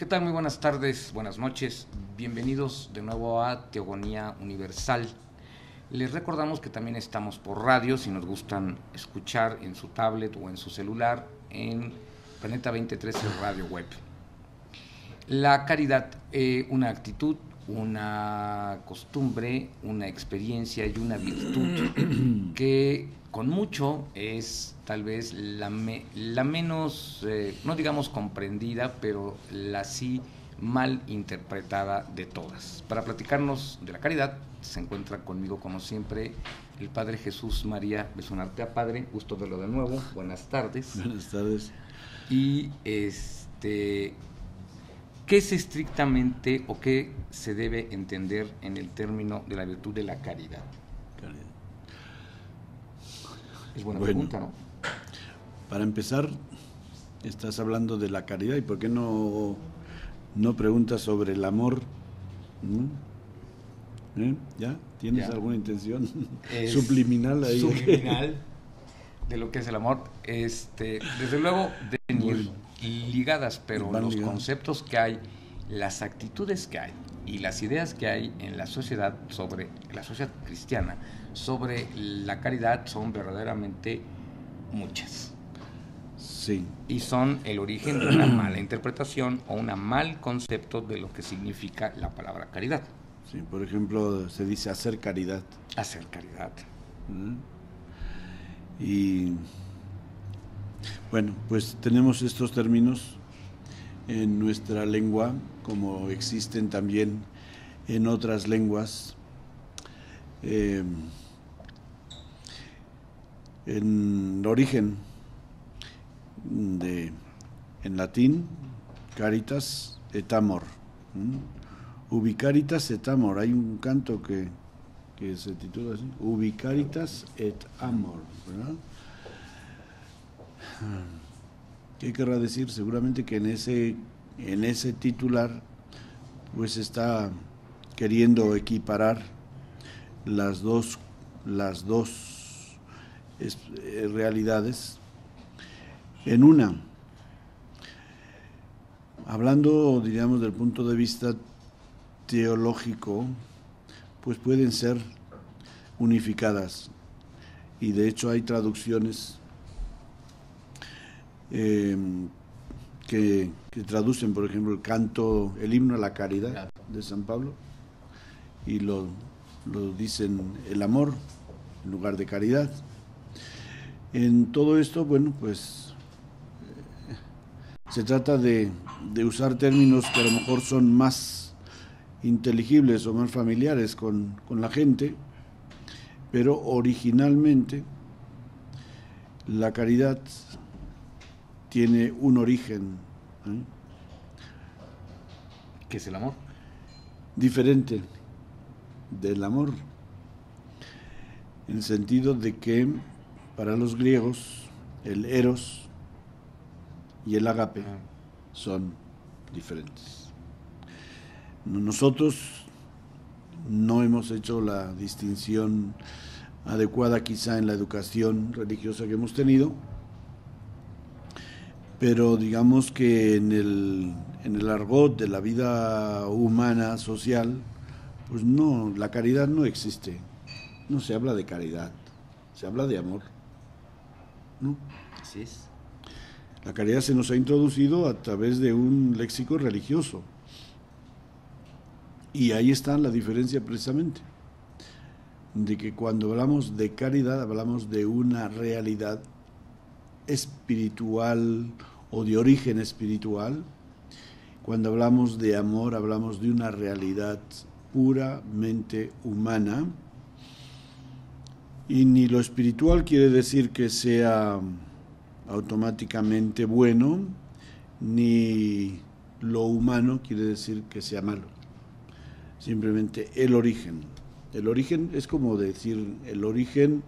¿Qué tal? Muy buenas tardes, buenas noches. Bienvenidos de nuevo a Teogonía Universal. Les recordamos que también estamos por radio, si nos gustan escuchar en su tablet o en su celular, en Planeta 2013 Radio Web. La caridad, una actitud, una costumbre, una experiencia y una virtud que con mucho es tal vez la menos, no digamos comprendida, pero la sí mal interpretada de todas. Para platicarnos de la caridad se encuentra conmigo como siempre el Padre Jesús María Besonartea. Padre, gusto verlo de nuevo, buenas tardes. Buenas tardes. Y ¿qué es estrictamente o qué se debe entender en el término de la virtud de la caridad? Caridad. Es buena pregunta, ¿no? Para empezar, estás hablando de la caridad, ¿y por qué no preguntas sobre el amor? ¿Ya? ¿Tienes alguna intención subliminal ahí? Subliminal de lo que es el amor. Desde luego deben ir ligadas, pero los conceptos que hay, las actitudes que hay y las ideas que hay en la sociedad sobre la sociedad cristiana sobre la caridad son verdaderamente muchas. Sí. Y son el origen de una mala interpretación o un mal concepto de lo que significa la palabra caridad. Sí, por ejemplo, se dice hacer caridad. Hacer caridad. Y bueno, pues tenemos estos términos en nuestra lengua, como existen también en otras lenguas. En origen en latín, caritas et amor. Ubi caritas et amor. Hay un canto que se titula así, Ubi caritas et amor, ¿verdad? ¿Qué querrá decir? Seguramente que en ese titular pues está queriendo equiparar las dos realidades en una. Hablando, diríamos, del punto de vista teológico, pues pueden ser unificadas, y de hecho hay traducciones que traducen, por ejemplo, el himno a la caridad de San Pablo, y lo dicen el amor en lugar de caridad. En todo esto, bueno, pues se trata de usar términos que a lo mejor son más inteligibles o más familiares con la gente, pero originalmente la caridad tiene un origen, ¿qué es el amor? Diferente del amor, en el sentido de que para los griegos el eros y el ágape son diferentes. Nosotros no hemos hecho la distinción adecuada quizá en la educación religiosa que hemos tenido, pero digamos que en el argot de la vida humana, social, pues no, la caridad no existe. No se habla de caridad, se habla de amor, ¿no? Así es. La caridad se nos ha introducido a través de un léxico religioso. Y ahí está la diferencia precisamente, de que cuando hablamos de caridad hablamos de una realidad espiritual o de origen espiritual. Cuando hablamos de amor hablamos de una realidad puramente humana, y ni lo espiritual quiere decir que sea automáticamente bueno, ni lo humano quiere decir que sea malo. Simplemente el origen. El origen es como decir el origen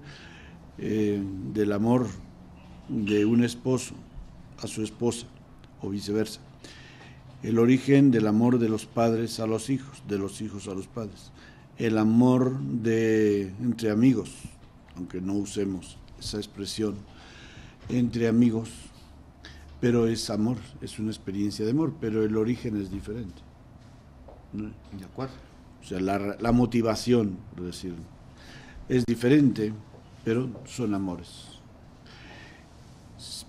del amor de un esposo a su esposa o viceversa. El origen del amor de los padres a los hijos, de los hijos a los padres. El amor entre amigos, aunque no usemos esa expresión, entre amigos. pero es amor, es una experiencia de amor, pero el origen es diferente, ¿no? De acuerdo. O sea, la motivación, por decirlo, es diferente, pero son amores.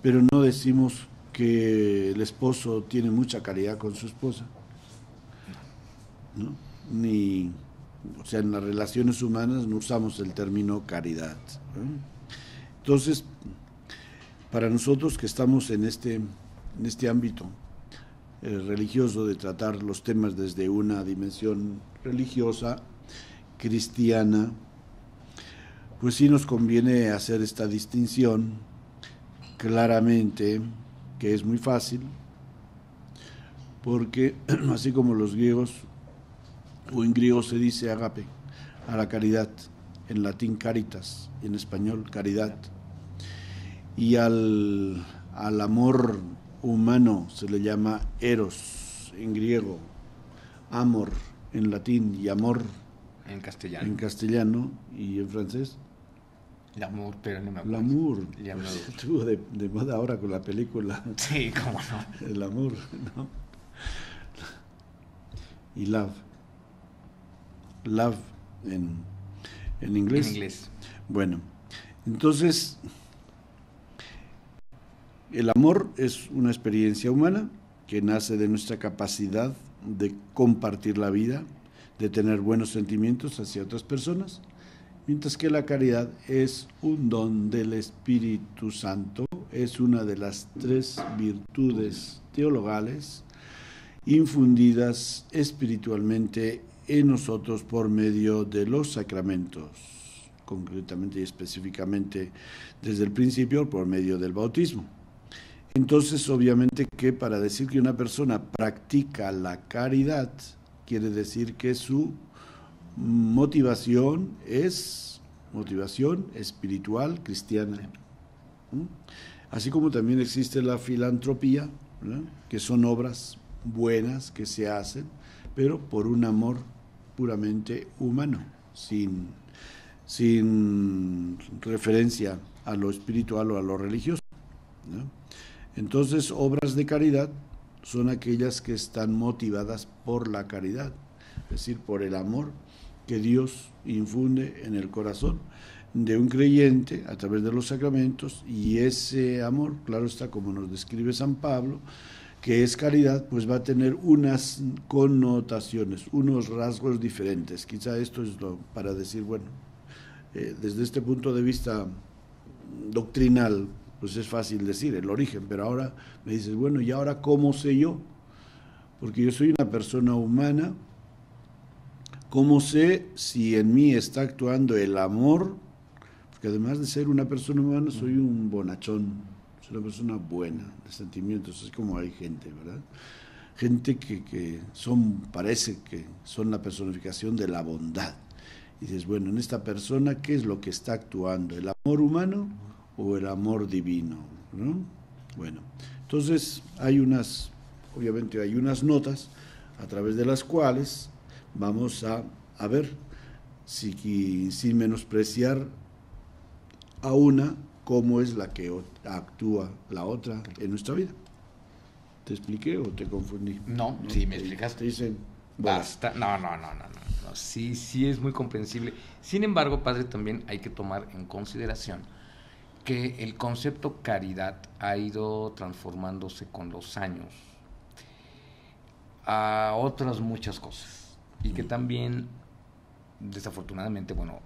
Pero no decimos que el esposo tiene mucha caridad con su esposa, ¿no? Ni, o sea, en las relaciones humanas no usamos el término caridad, ¿no? Entonces, para nosotros que estamos en este ámbito religioso de tratar los temas desde una dimensión religiosa, cristiana, pues sí nos conviene hacer esta distinción claramente, que es muy fácil, porque así como los griegos, o en griego se dice agape, a la caridad, en latín caritas, en español caridad, y al amor humano se le llama eros en griego, amor en latín y amor en castellano y en francés. L'amour, pero no me acuerdo. L'amour. Estuvo de moda ahora con la película. Sí, cómo no. El amor, ¿no? Y love. Love en inglés. En inglés. Bueno, entonces, el amor es una experiencia humana que nace de nuestra capacidad de compartir la vida, de tener buenos sentimientos hacia otras personas, mientras que la caridad es un don del Espíritu Santo, es una de las 3 virtudes teologales infundidas espiritualmente en nosotros por medio de los sacramentos, concretamente y específicamente desde el principio por medio del bautismo. Entonces, obviamente que para decir que una persona practica la caridad, quiere decir que su motivación es motivación espiritual cristiana. Así como también existe la filantropía, ¿no? Que son obras buenas que se hacen, pero por un amor puramente humano, sin referencia a lo espiritual o a lo religioso, ¿no? Entonces, obras de caridad son aquellas que están motivadas por la caridad, es decir, por el amor que Dios infunde en el corazón de un creyente a través de los sacramentos, y ese amor, claro está, como nos describe San Pablo, que es caridad, pues va a tener unas connotaciones, unos rasgos diferentes. Quizá esto es para decir, bueno, desde este punto de vista doctrinal, pues es fácil decir el origen, pero ahora me dices, bueno, ¿y ahora cómo sé yo? Porque yo soy una persona humana, ¿cómo sé si en mí está actuando el amor? Porque además de ser una persona humana, soy un bonachón, soy una persona buena, de sentimientos, es como hay gente, ¿verdad? Gente que parece que son la personificación de la bondad. Y dices, bueno, en esta persona, ¿qué es lo que está actuando? ¿El amor humano o el amor divino? ¿No? Bueno, entonces obviamente hay unas notas a través de las cuales vamos a ver, sin menospreciar a una, cómo es la que actúa la otra en nuestra vida. ¿Te expliqué o te confundí? No, sí, me explicaste. Te dicen, basta. No. Sí es muy comprensible. Sin embargo, padre, también hay que tomar en consideración que el concepto caridad ha ido transformándose con los años a otras muchas cosas, y que también, desafortunadamente, bueno,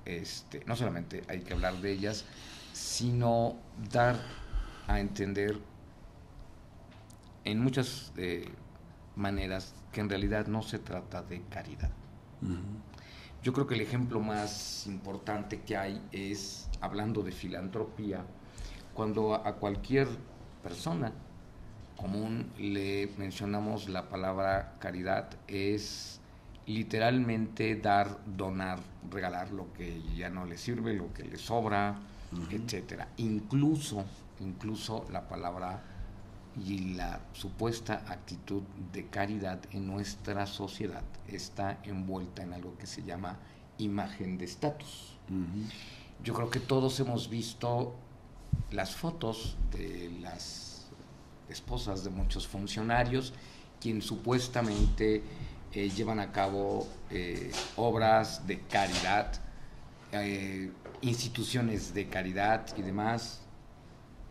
no solamente hay que hablar de ellas, sino dar a entender en muchas maneras que en realidad no se trata de caridad. Yo creo que el ejemplo más importante que hay es, hablando de filantropía, cuando a cualquier persona común le mencionamos la palabra caridad, es literalmente dar, donar, regalar lo que ya no le sirve, lo que le sobra, etcétera. Incluso la palabra y la supuesta actitud de caridad en nuestra sociedad está envuelta en algo que se llama imagen de estatus. Yo creo que todos hemos visto las fotos de las esposas de muchos funcionarios, quienes supuestamente llevan a cabo obras de caridad, instituciones de caridad y demás,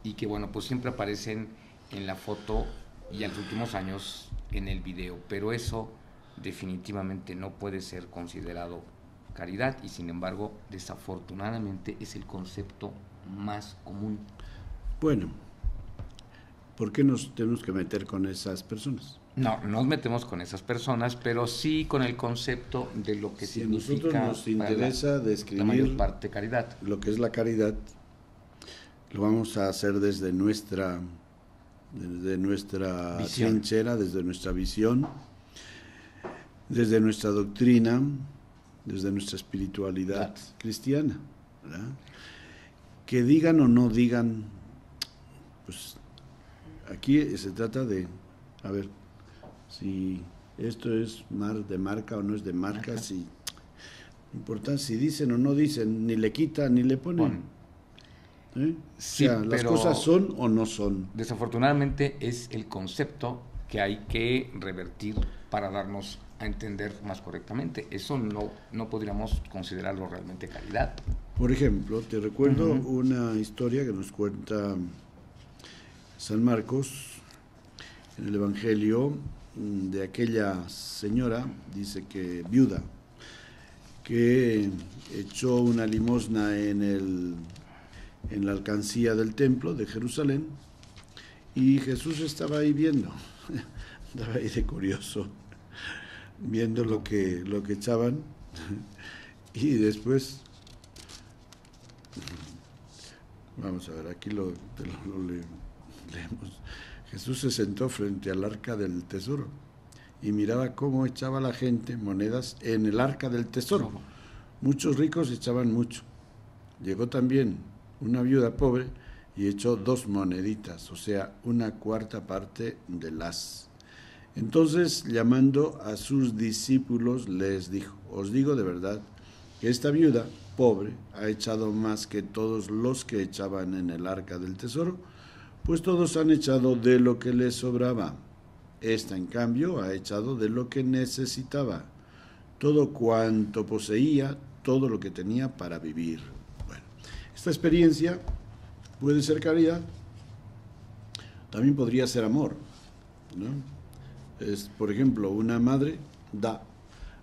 y que bueno, pues siempre aparecen en la foto y en los últimos años en el video, pero eso definitivamente no puede ser considerado caridad, y sin embargo, desafortunadamente es el concepto más común. Bueno, ¿por qué nos tenemos que meter con esas personas? No nos metemos con esas personas, pero sí con el concepto de lo que si significa. A nosotros nos interesa describir la mayor parte caridad. Lo que es la caridad, lo vamos a hacer desde nuestra trinchera, desde nuestra visión, desde nuestra doctrina, desde nuestra espiritualidad cristiana, ¿verdad? Que digan o no digan, pues aquí se trata de, a ver, si esto es de marca o no es de marca, si importa si dicen o no dicen, ni le quitan ni le ponen. Sí, o sea, las cosas son o no son. Desafortunadamente es el concepto que hay que revertir para darnos a entender más correctamente. Eso no podríamos considerarlo realmente caridad. Por ejemplo, te recuerdo una historia que nos cuenta San Marcos en el Evangelio, de aquella señora, dice que viuda, que echó una limosna en la alcancía del templo de Jerusalén, y Jesús estaba ahí viendo, estaba ahí de curioso, viendo lo que echaban, y después, vamos a ver, aquí lo leemos. Jesús se sentó frente al arca del tesoro y miraba cómo echaba la gente monedas en el arca del tesoro. Muchos ricos echaban mucho. Llegó también una viuda pobre y echó 2 moneditas, o sea, 1/4 parte de las. Entonces, llamando a sus discípulos, les dijo: os digo de verdad que esta viuda pobre ha echado más que todos los que echaban en el arca del tesoro, pues todos han echado de lo que les sobraba. Esta, en cambio, ha echado de lo que necesitaba, todo cuanto poseía, todo lo que tenía para vivir. Bueno, esta experiencia puede ser caridad, también podría ser amor, ¿no? Por ejemplo, una madre da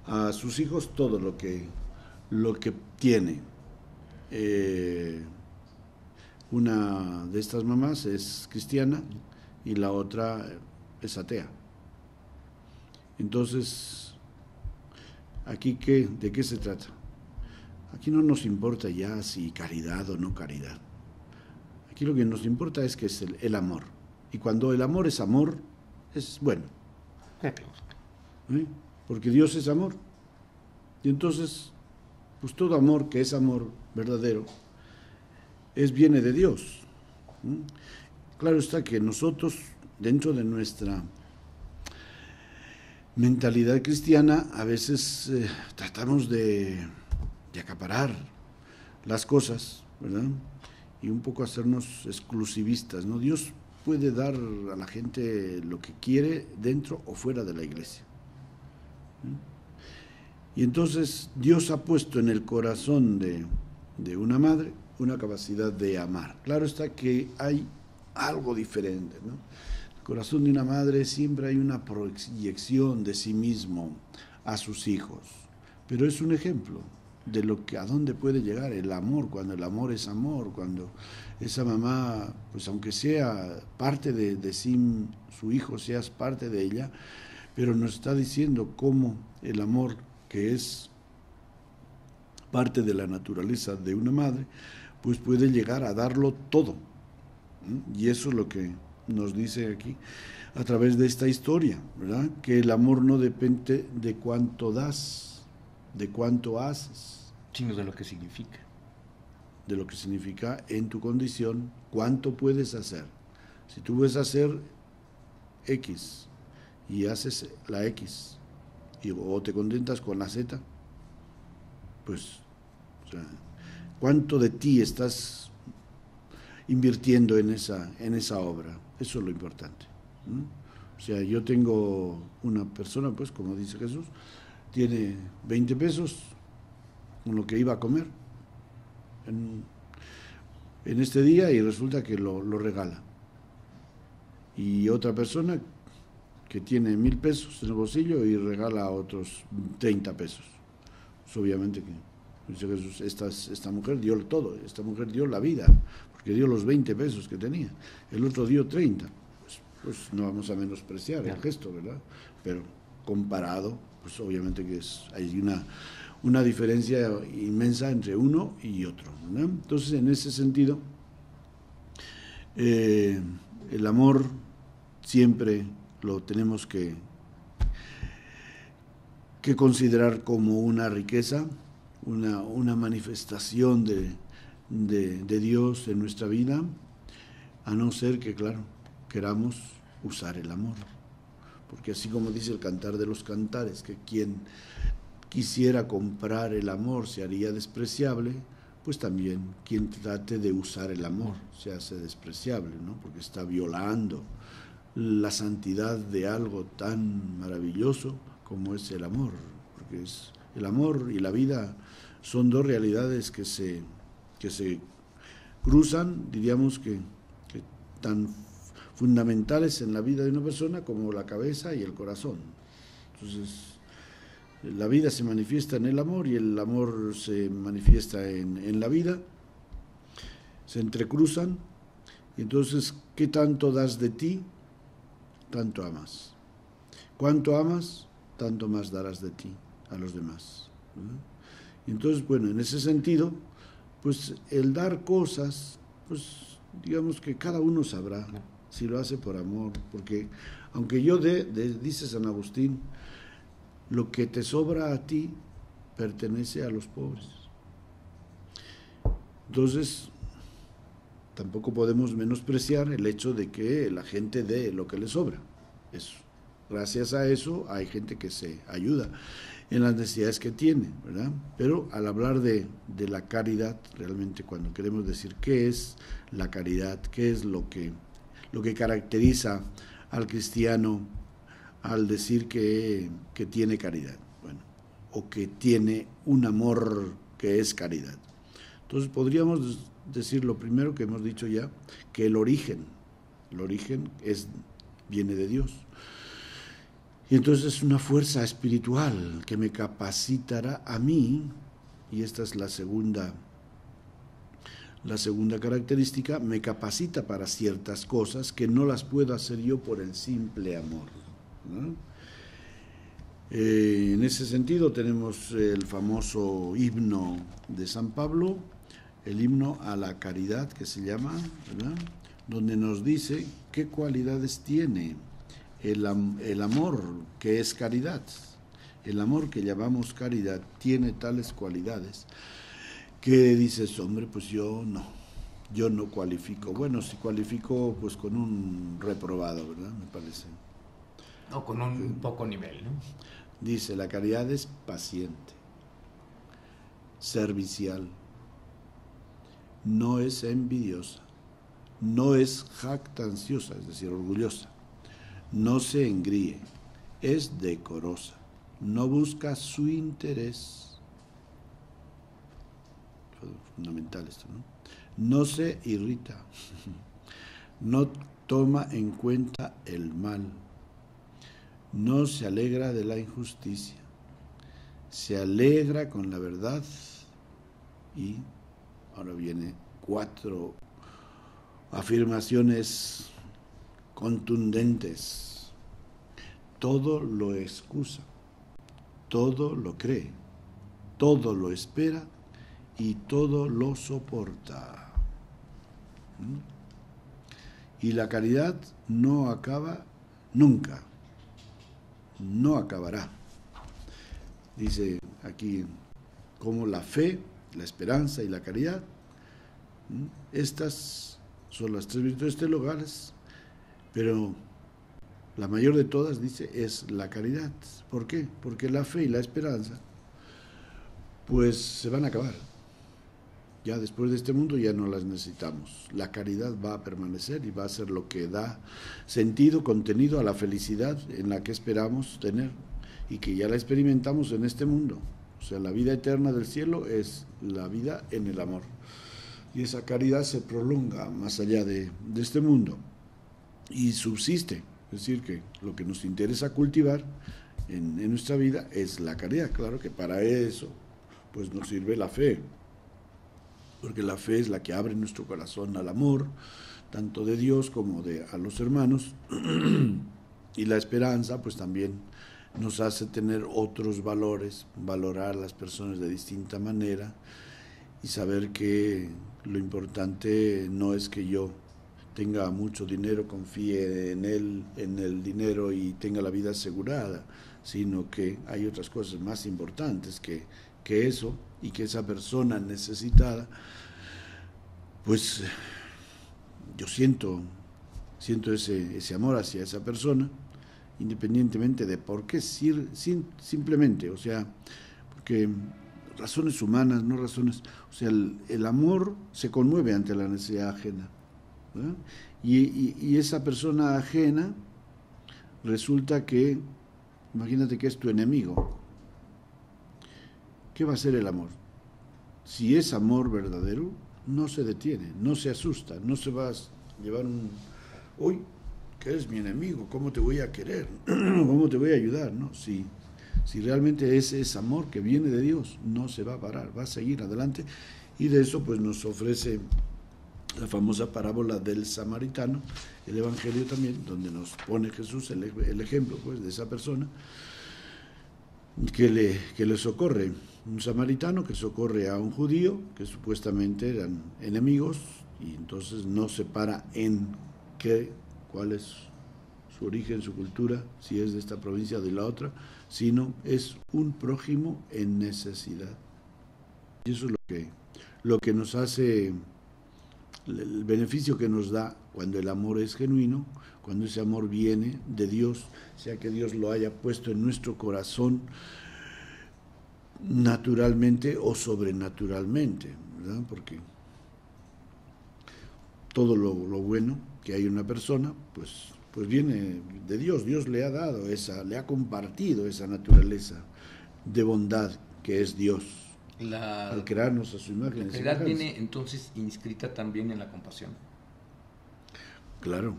a sus hijos todo lo que tiene. Una de estas mamás es cristiana y la otra es atea. Entonces, ¿aquí de qué se trata? Aquí no nos importa ya si caridad o no caridad. Aquí lo que nos importa es que es el amor. Y cuando el amor, es bueno. Porque Dios es amor. Y entonces, pues todo amor que es amor verdadero, viene de Dios. Claro está que nosotros, dentro de nuestra mentalidad cristiana, a veces tratamos de acaparar las cosas, ¿verdad? Y un poco hacernos exclusivistas, ¿no? Dios puede dar a la gente lo que quiere dentro o fuera de la iglesia. Y entonces Dios ha puesto en el corazón de una madre una capacidad de amar. Claro está que hay algo diferente, ¿no? En el corazón de una madre siempre hay una proyección de sí mismo a sus hijos, pero es un ejemplo de a dónde puede llegar el amor, cuando el amor es amor, cuando esa mamá, pues aunque sea parte de sí, su hijo seas parte de ella, pero nos está diciendo cómo el amor, que es parte de la naturaleza de una madre, pues puede llegar a darlo todo. Y eso es lo que nos dice aquí a través de esta historia, ¿verdad? Que el amor no depende de cuánto das, de cuánto haces, sino de lo que significa. De lo que significa en tu condición, cuánto puedes hacer. Si tú puedes hacer X y haces la X, o te contentas con la Z, pues, o sea, cuánto de ti estás invirtiendo en esa obra. Eso es lo importante, ¿no? O sea, yo tengo una persona, pues, como dice Jesús, tiene 20 pesos con lo que iba a comer en este día y resulta que lo regala. Y otra persona que tiene 1,000 pesos en el bolsillo y regala otros 30 pesos. Pues obviamente que, dice Jesús, esta mujer dio todo, esta mujer dio la vida, porque dio los 20 pesos que tenía, el otro dio 30. Pues no vamos a menospreciar el gesto, ¿verdad? Pero comparado, pues obviamente que hay una diferencia inmensa entre uno y otro, ¿no? Entonces, en ese sentido, el amor siempre lo tenemos que considerar como una riqueza, una manifestación de Dios en nuestra vida, a no ser que, claro, queramos usar el amor. Porque así como dice el Cantar de los Cantares, que quien quisiera comprar el amor se haría despreciable, pues también quien trate de usar el amor se hace despreciable, ¿no? Porque está violando la santidad de algo tan maravilloso como es el amor, porque el amor y la vida son dos realidades que se cruzan, diríamos que tan fundamentales en la vida de una persona como la cabeza y el corazón. Entonces, la vida se manifiesta en el amor y el amor se manifiesta en la vida, se entrecruzan, y entonces, ¿qué tanto das de ti? Tanto amas. ¿Cuánto amas? Tanto más darás de ti a los demás, ¿verdad? Y entonces, bueno, en ese sentido, pues el dar cosas, pues digamos que cada uno sabrá si lo hace por amor, porque aunque yo dice San Agustín, lo que te sobra a ti pertenece a los pobres. Entonces, tampoco podemos menospreciar el hecho de que la gente dé lo que le sobra. Gracias a eso hay gente que se ayuda en las necesidades que tiene, ¿verdad? Pero al hablar de la caridad, realmente cuando queremos decir qué es la caridad, qué es lo que caracteriza al cristiano al decir que tiene caridad, bueno, o que tiene un amor que es caridad. Entonces podríamos decir lo primero que hemos dicho ya, que el origen viene de Dios. Y entonces es una fuerza espiritual que me capacitará a mí, y esta es la segunda característica, me capacita para ciertas cosas que no las puedo hacer yo por el simple amor, ¿no? En ese sentido tenemos el famoso himno de San Pablo, el himno a la caridad que se llama, ¿verdad?, donde nos dice qué cualidades tiene el amor que es caridad. El amor que llamamos caridad tiene tales cualidades que dices, hombre, pues yo no cualifico. Bueno, si cualifico, pues con un reprobado, ¿verdad? Me parece. O con un poco nivel, ¿no? Dice, la caridad es paciente, servicial, no es envidiosa, no es jactanciosa, es decir, orgullosa, no se engríe, es decorosa, no busca su interés. Fundamental esto, ¿no? No se irrita, no toma en cuenta el mal, no se alegra de la injusticia, se alegra con la verdad. Y ahora viene 4 afirmaciones contundentes. Todo lo excusa, todo lo cree, todo lo espera y todo lo soporta. Y la caridad no acaba nunca, no acabará. Dice aquí como la fe, la esperanza y la caridad, estas son las 3 virtudes teologales, pero la mayor de todas, dice, es la caridad. ¿Por qué? Porque la fe y la esperanza pues se van a acabar. Ya después de este mundo ya no las necesitamos. La caridad va a permanecer y va a ser lo que da sentido, contenido a la felicidad en la que esperamos tener y que ya la experimentamos en este mundo. O sea, la vida eterna del cielo es la vida en el amor. Y esa caridad se prolonga más allá de este mundo y subsiste. Es decir, que lo que nos interesa cultivar en nuestra vida es la caridad. Claro que para eso pues nos sirve la fe, porque la fe es la que abre nuestro corazón al amor, tanto de Dios como a los hermanos, y la esperanza pues también nos hace tener otros valores, valorar a las personas de distinta manera y saber que lo importante no es que yo tenga mucho dinero, confíe en él, en el dinero y tenga la vida asegurada, sino que hay otras cosas más importantes que eso, y que esa persona necesitada, pues yo siento ese amor hacia esa persona, independientemente de por qué, simplemente, o sea, porque razones humanas, no razones, o sea, el amor se conmueve ante la necesidad ajena, ¿verdad? Y esa persona ajena resulta que, imagínate que es tu enemigo. ¿Qué va a ser el amor? Si es amor verdadero, no se detiene, no se asusta, no se va a llevar uy, que eres mi enemigo, ¿cómo te voy a querer? ¿Cómo te voy a ayudar? No, si realmente ese es amor que viene de Dios, no se va a parar, va a seguir adelante. Y de eso pues nos ofrece la famosa parábola del samaritano, el Evangelio también, donde nos pone Jesús el ejemplo pues de esa persona que le socorre. Un samaritano que socorre a un judío que supuestamente eran enemigos, y entonces no separa en cuál es su origen, su cultura, si es de esta provincia o de la otra, sino es un prójimo en necesidad. Y eso es lo que nos hace, el beneficio que nos da cuando el amor es genuino, cuando ese amor viene de Dios, sea que Dios lo haya puesto en nuestro corazón naturalmente o sobrenaturalmente, ¿verdad? Porque todo lo bueno que hay en una persona, pues viene de Dios. Dios le ha dado le ha compartido esa naturaleza de bondad que es Dios, al crearnos a su imagen. La caridad viene entonces inscrita también en la compasión. Claro.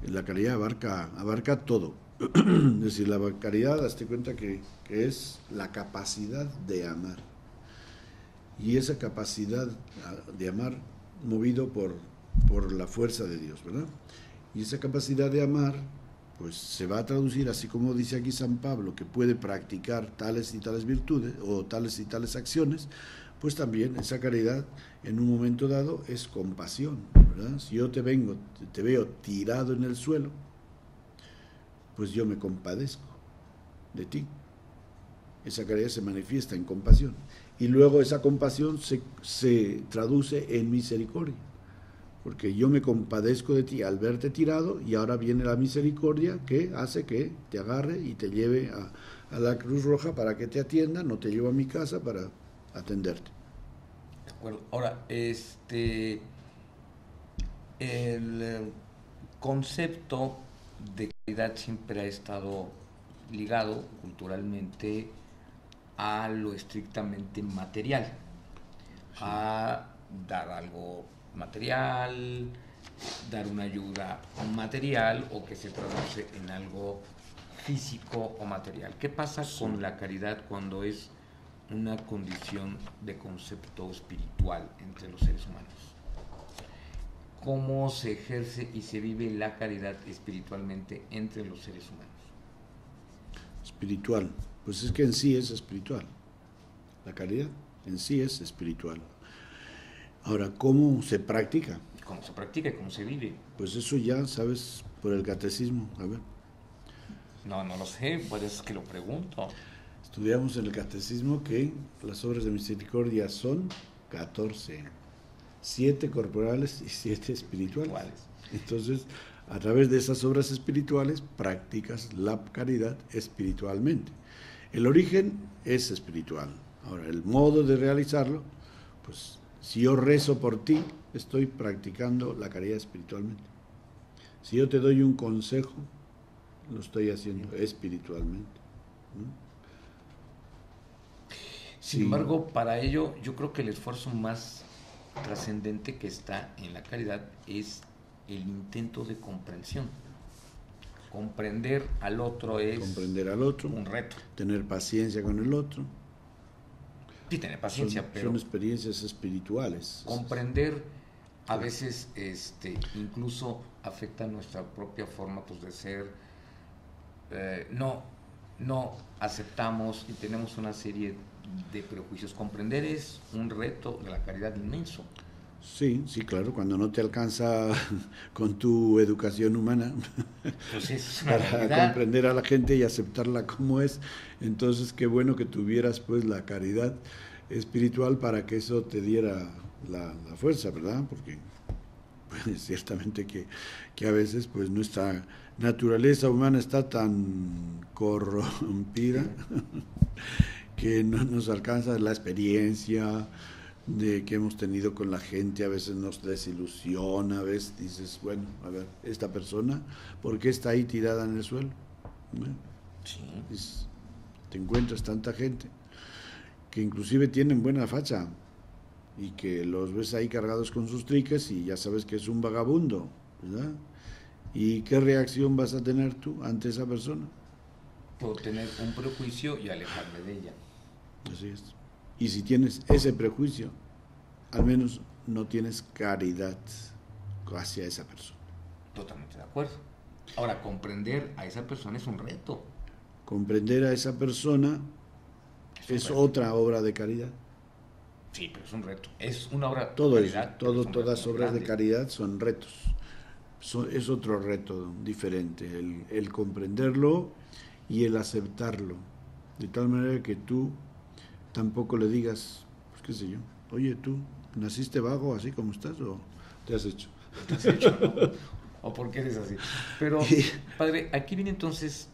La caridad abarca todo. Es decir, la caridad, hazte cuenta que es la capacidad de amar. Y esa capacidad de amar movido por la fuerza de Dios, ¿verdad? Y esa capacidad de amar, pues se va a traducir, así como dice aquí San Pablo, que puede practicar tales y tales virtudes o tales y tales acciones, pues también esa caridad en un momento dado es compasión, ¿verdad? Si yo te veo tirado en el suelo, pues yo me compadezco de ti. Esa caridad se manifiesta en compasión. Y luego esa compasión se traduce en misericordia. Porque yo me compadezco de ti al verte tirado, y ahora viene la misericordia que hace que te agarre y te lleve a la Cruz Roja para que te atienda, no te llevo a mi casa para atenderte. De acuerdo. Ahora, el concepto de caridad siempre ha estado ligado culturalmente a lo estrictamente material, sí, a dar algo material, dar una ayuda material o que se traduce en algo físico o material. ¿Qué pasa con la caridad cuando es una condición de concepto espiritual entre los seres humanos? ¿Cómo se ejerce y se vive la caridad espiritualmente entre los seres humanos? Espiritual, pues es que en sí es espiritual. La caridad en sí es espiritual. Ahora, ¿cómo se practica? ¿Cómo se practica y cómo se vive? Pues eso ya sabes por el catecismo, a ver. No lo sé, por eso es que lo pregunto. Estudiamos en el catecismo que las obras de misericordia son 14, 7 corporales y 7 espirituales. Entonces, a través de esas obras espirituales practicas la caridad espiritualmente. El origen es espiritual. Ahora, el modo de realizarlo, pues si yo rezo por ti, estoy practicando la caridad espiritualmente. Si yo te doy un consejo, lo estoy haciendo espiritualmente, ¿no? Sin embargo, para ello, yo creo que el esfuerzo más trascendente que está en la caridad es el intento de comprensión. Comprender al otro es un reto. Tener paciencia con el otro. Sí, tener paciencia, pero son experiencias espirituales. Comprender a veces incluso afecta nuestra propia forma pues, de ser. No aceptamos y tenemos una serie de prejuicios. Comprender es un reto de la caridad inmenso. Sí, claro, cuando no te alcanza con tu educación humana pues es para realidad. Comprender a la gente y aceptarla como es, entonces qué bueno que tuvieras pues la caridad espiritual para que eso te diera la fuerza, ¿verdad? Porque pues, ciertamente que a veces pues nuestra naturaleza humana está tan corrompida que no nos alcanza la experiencia de que hemos tenido con la gente, a veces nos desilusiona, a veces dices, bueno, a ver, esta persona, ¿por qué está ahí tirada en el suelo? ¿No? Sí. Te encuentras tanta gente que inclusive tienen buena facha y que los ves ahí cargados con sus triques y ya sabes que es un vagabundo, ¿verdad? ¿Y qué reacción vas a tener tú ante esa persona? Puedo tener un prejuicio y alejarme de ella. Así es. Y si tienes ese prejuicio, al menos no tienes caridad hacia esa persona. Totalmente de acuerdo. Ahora, comprender a esa persona es un reto. Comprender a esa persona es otra obra de caridad. Sí, pero es un reto. Es una obra de caridad. Todas obras de caridad son retos. Es otro reto diferente, el comprenderlo y el aceptarlo. De tal manera que tú tampoco le digas, pues qué sé yo, oye, tú, ¿naciste vago así como estás o te has hecho? ¿Te has hecho, no? ¿O por qué eres así? Pero, padre, aquí viene entonces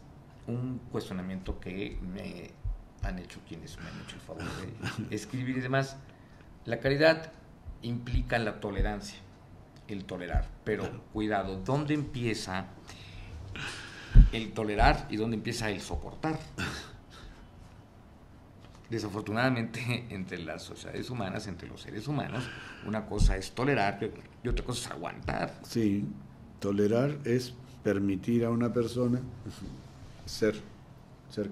un cuestionamiento que me han hecho quienes me han hecho el favor de escribir y demás. La caridad implica la tolerancia, el tolerar, pero claro, cuidado, ¿dónde empieza el tolerar y dónde empieza el soportar? Desafortunadamente, entre las sociedades humanas, entre los seres humanos, una cosa es tolerar y otra cosa es aguantar. Sí, tolerar es permitir a una persona ser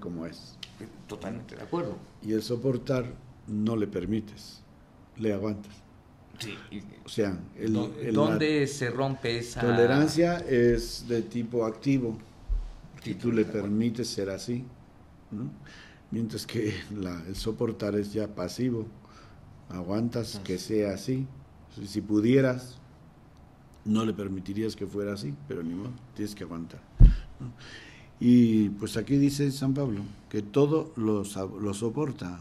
como es. Totalmente de acuerdo. Y el soportar no le permites, le aguantas. Sí. O sea, ¿dónde se rompe esa tolerancia? Es de tipo activo, y tú le permites ser así, ¿no? Mientras que el soportar es ya pasivo, aguantas que sea así. Si pudieras, no le permitirías que fuera así, pero ni modo, tienes que aguantar, ¿no? Y pues aquí dice San Pablo que todo lo soporta,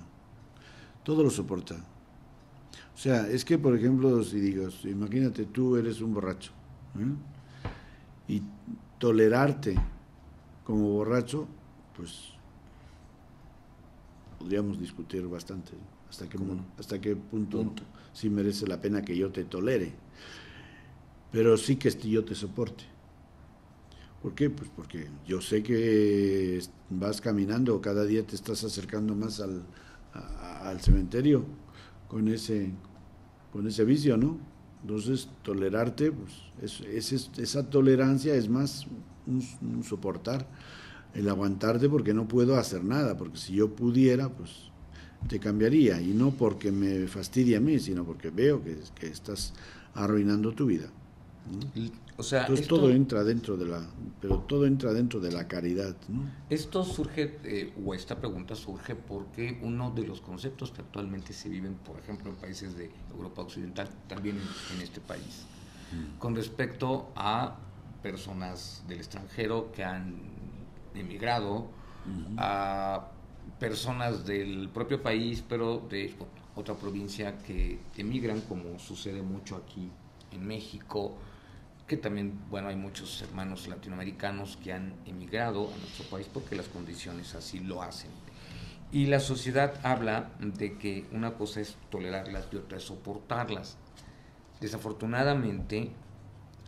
todo lo soporta. O sea, es que por ejemplo, si digo, imagínate tú eres un borracho, y tolerarte como borracho, pues podríamos discutir bastante, hasta qué punto sí merece la pena que yo te tolere, pero sí que yo te soporte. ¿Por qué? Pues porque yo sé que vas caminando, cada día te estás acercando más al cementerio con ese vicio, ¿no? Entonces, tolerarte, pues esa tolerancia es más un soportar, el aguantarte porque no puedo hacer nada, porque si yo pudiera, pues te cambiaría, y no porque me fastidie a mí, sino porque veo que estás arruinando tu vida, ¿no? O sea, entonces todo entra dentro de la caridad, ¿no? Esto surge, o esta pregunta surge porque uno de los conceptos que actualmente se viven, por ejemplo, en países de Europa Occidental, también en este país, con respecto a personas del extranjero que han emigrado, a personas del propio país, pero de otra provincia que emigran, como sucede mucho aquí en México, que también, bueno, hay muchos hermanos latinoamericanos que han emigrado a nuestro país porque las condiciones así lo hacen. Y la sociedad habla de que una cosa es tolerarlas y otra es soportarlas. Desafortunadamente,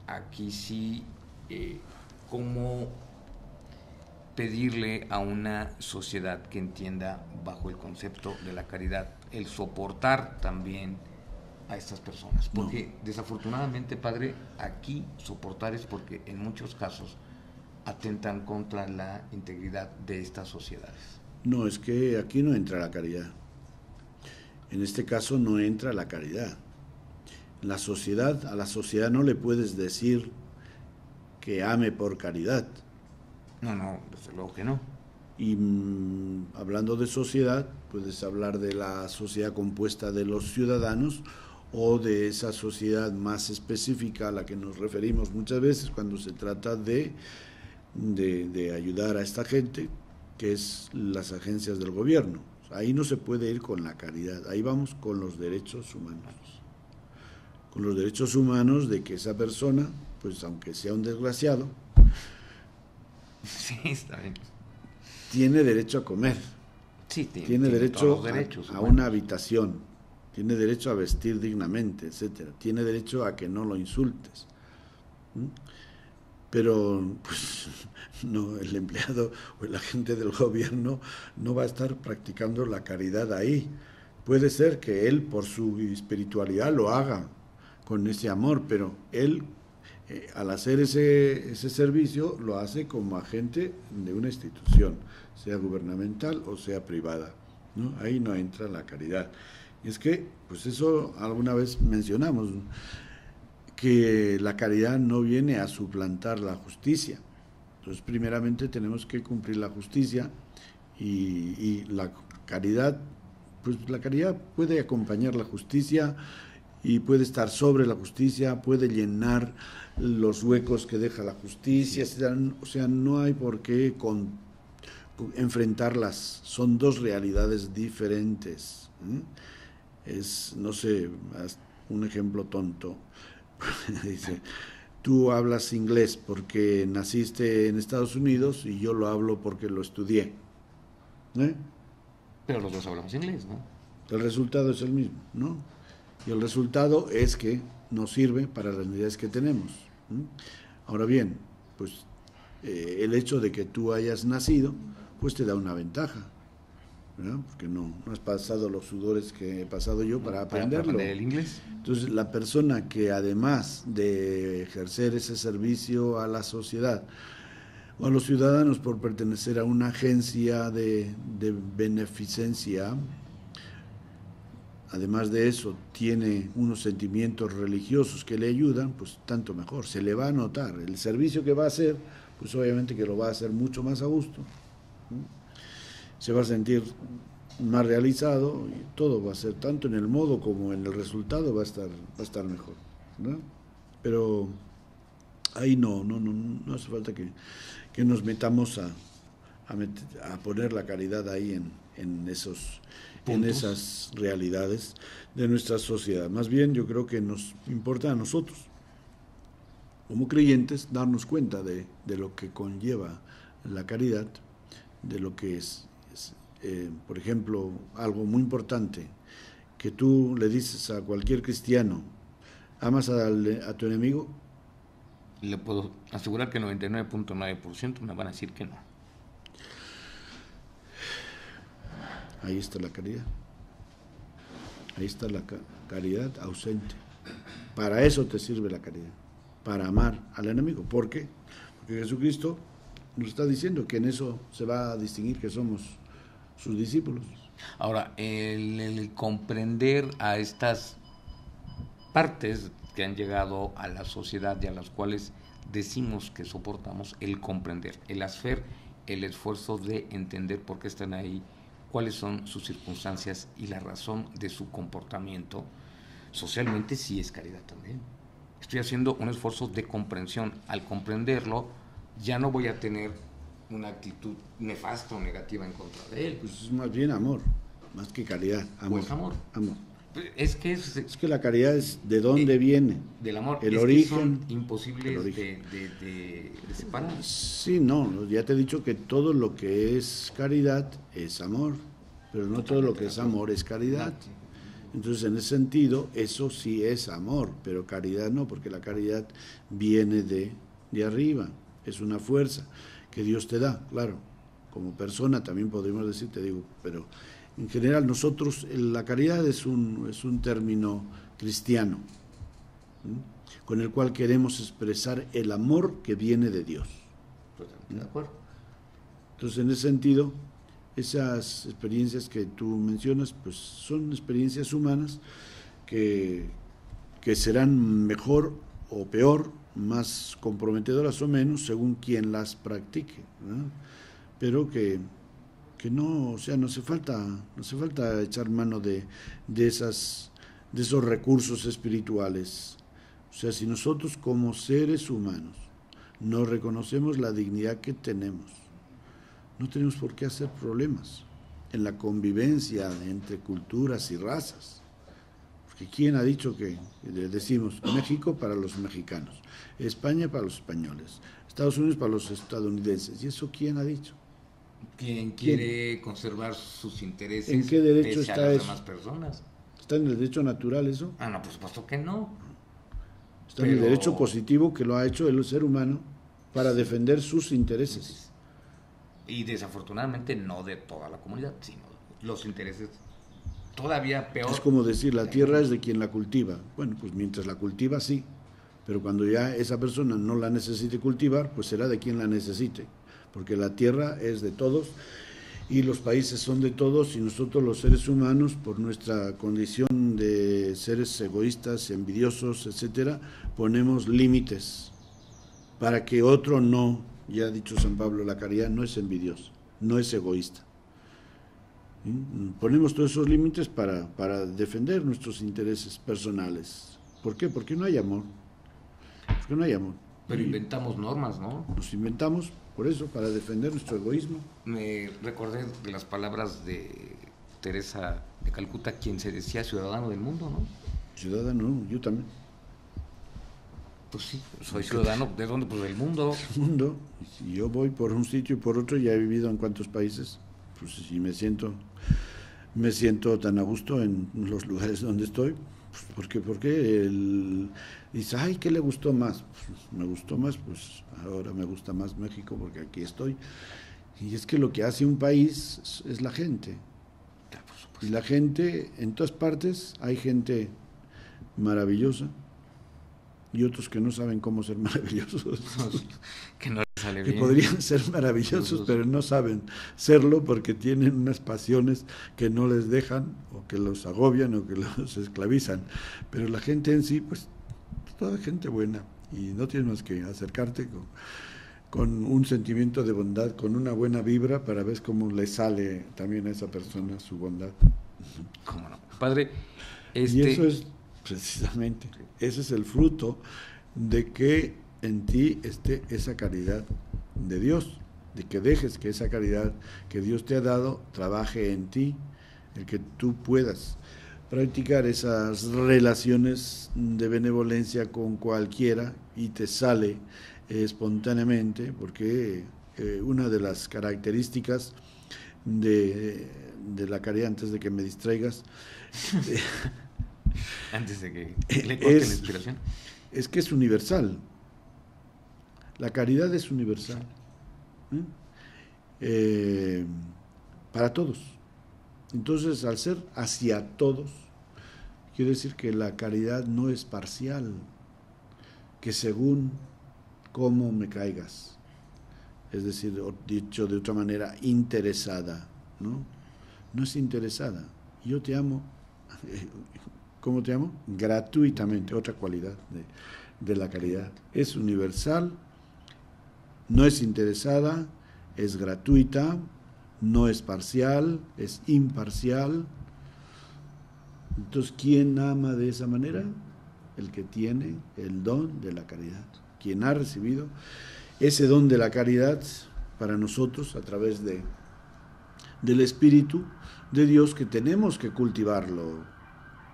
aquí sí, ¿cómo pedirle a una sociedad que entienda bajo el concepto de la caridad el soportar también a estas personas? Porque desafortunadamente, padre, aquí soportar es porque en muchos casos atentan contra la integridad de estas sociedades. No, es que aquí no entra la caridad. En este caso no entra la caridad. A la sociedad no le puedes decir que ame por caridad. No, desde luego que no. Y hablando de sociedad, puedes hablar de la sociedad compuesta de los ciudadanos o de esa sociedad más específica a la que nos referimos muchas veces cuando se trata de ayudar a esta gente, que es las agencias del gobierno. Ahí no se puede ir con la caridad, ahí vamos con los derechos humanos. Con los derechos humanos de que esa persona, pues aunque sea un desgraciado, sí, está bien, tiene derecho a comer, sí, tiene derecho a una habitación, tiene derecho a vestir dignamente, etcétera, tiene derecho a que no lo insultes. Pero pues no, el empleado o el agente del gobierno no va a estar practicando la caridad ahí. Puede ser que él por su espiritualidad lo haga con ese amor, pero él al hacer ese servicio lo hace como agente de una institución, sea gubernamental o sea privada, ¿no? Ahí no entra la caridad. Y es que, pues eso alguna vez mencionamos, que la caridad no viene a suplantar la justicia. Entonces, primeramente tenemos que cumplir la justicia y la caridad, pues la caridad puede acompañar la justicia y puede estar sobre la justicia, puede llenar los huecos que deja la justicia, o sea, no hay por qué enfrentarlas, son dos realidades diferentes. Es, no sé, un ejemplo tonto. Dice, tú hablas inglés porque naciste en Estados Unidos y yo lo hablo porque lo estudié. Pero los dos hablamos inglés, ¿no? El resultado es el mismo, ¿no? Y el resultado es que nos sirve para las necesidades que tenemos. Ahora bien, pues el hecho de que tú hayas nacido, pues te da una ventaja, ¿verdad? Porque no has pasado los sudores que he pasado yo para aprenderlo. Para aprender el inglés. Entonces, la persona que además de ejercer ese servicio a la sociedad o a los ciudadanos por pertenecer a una agencia de beneficencia, además de eso tiene unos sentimientos religiosos que le ayudan, pues tanto mejor, se le va a notar. El servicio que va a hacer, pues obviamente que lo va a hacer mucho más a gusto, se va a sentir más realizado y todo va a ser, tanto en el modo como en el resultado va a estar mejor, ¿no? Pero ahí no hace falta que nos metamos a poner la caridad ahí en esas realidades de nuestra sociedad. Más bien yo creo que nos importa a nosotros, como creyentes, darnos cuenta de lo que conlleva la caridad, de lo que es por ejemplo, algo muy importante, que tú le dices a cualquier cristiano, ¿amas a tu enemigo? Le puedo asegurar que 99.9% me van a decir que no. Ahí está la caridad. Ahí está la caridad ausente. Para eso te sirve la caridad, para amar al enemigo. ¿Por qué? Porque Jesucristo nos está diciendo que en eso se va a distinguir que somos sus discípulos. Ahora, el comprender a estas partes que han llegado a la sociedad y a las cuales decimos que soportamos, el comprender, el hacer el esfuerzo de entender por qué están ahí, cuáles son sus circunstancias y la razón de su comportamiento, socialmente sí es caridad también. Estoy haciendo un esfuerzo de comprensión. Al comprenderlo, ya no voy a tener una actitud nefasta o negativa en contra de él. Pues es más bien amor, más que caridad. Amor. Pues amor. Amor. Es que la caridad es de dónde viene. Del amor. El origen. Que son imposibles de separar. Sí, no, ya te he dicho que todo lo que es caridad es amor. pero no todo lo que es amor es caridad. Entonces, en ese sentido, eso sí es amor, pero caridad no, porque la caridad viene de arriba, es una fuerza que Dios te da, claro. Como persona también podríamos decir, te digo, pero en general nosotros, la caridad es un término cristiano, ¿sí? Con el cual queremos expresar el amor que viene de Dios. De acuerdo. Entonces, en ese sentido, esas experiencias que tú mencionas, pues son experiencias humanas que serán mejor o peor, más comprometedoras o menos, según quien las practique, ¿no? Pero que no, o sea, no hace falta echar mano de esos recursos espirituales. O sea, si nosotros como seres humanos no reconocemos la dignidad que tenemos, no tenemos por qué hacer problemas en la convivencia entre culturas y razas. Porque ¿quién ha dicho que decimos México para los mexicanos, España para los españoles, Estados Unidos para los estadounidenses? ¿Y eso quién ha dicho? ¿Quién quiere conservar sus intereses? ¿En qué derecho está a las eso? Demás personas? ¿Está en el derecho natural eso? Ah, no, por supuesto que no. Está en el derecho positivo que lo ha hecho el ser humano para defender sus intereses. Y desafortunadamente no de toda la comunidad, sino los intereses todavía peor. Es como decir, la tierra es de quien la cultiva. Bueno, pues mientras la cultiva, sí. Pero cuando ya esa persona no la necesite cultivar, pues será de quien la necesite. Porque la tierra es de todos y los países son de todos, y nosotros los seres humanos, por nuestra condición de seres egoístas, envidiosos, etcétera, ponemos límites para que otro no. Ya ha dicho San Pablo, la caridad no es envidiosa, no es egoísta. ¿Sí? Ponemos todos esos límites para defender nuestros intereses personales. ¿Por qué? Porque no hay amor. Porque no hay amor. Pero inventamos normas, ¿no? Nos inventamos, por eso, para defender nuestro egoísmo. Me recordé de las palabras de Teresa de Calcuta, quien se decía ciudadano del mundo, ¿no? Ciudadano, yo también. Pues sí, soy ciudadano. ¿De dónde? Pues del mundo. El mundo. Si yo voy por un sitio y por otro, ya he vivido en cuántos países, pues si me siento tan a gusto en los lugares donde estoy. Pues porque dice, ay, ¿qué le gustó más? Pues, me gustó más, pues ahora me gusta más México porque aquí estoy. Y es que lo que hace un país es la gente. Y la gente, en todas partes, hay gente maravillosa y otros que no saben cómo ser maravillosos. Que no les sale que bien. Podrían ser maravillosos, pero no saben serlo porque tienen unas pasiones que no les dejan, o que los agobian, o que los esclavizan. Pero la gente en sí, pues, toda gente buena, y no tienes más que acercarte con un sentimiento de bondad, con una buena vibra, para ver cómo le sale también a esa persona su bondad. ¿Cómo no? Padre, Y eso es precisamente, ese es el fruto de que en ti esté esa caridad de Dios, de que dejes que esa caridad que Dios te ha dado trabaje en ti, el que tú puedas practicar esas relaciones de benevolencia con cualquiera y te sale espontáneamente, porque una de las características de la caridad, antes de que me distraigas, antes de que le corten la inspiración, es que es universal. La caridad es universal, para todos. Entonces, al ser hacia todos, quiere decir que la caridad no es parcial, que según cómo me caigas, es decir, dicho de otra manera, interesada, ¿no? No es interesada. Yo te amo. ¿Cómo te amo? Gratuitamente, otra cualidad de la caridad. Es universal, no es interesada, es gratuita, no es parcial, es imparcial. Entonces, ¿quién ama de esa manera? El que tiene el don de la caridad. Quien ha recibido ese don de la caridad para nosotros a través del Espíritu de Dios, que tenemos que cultivarlo.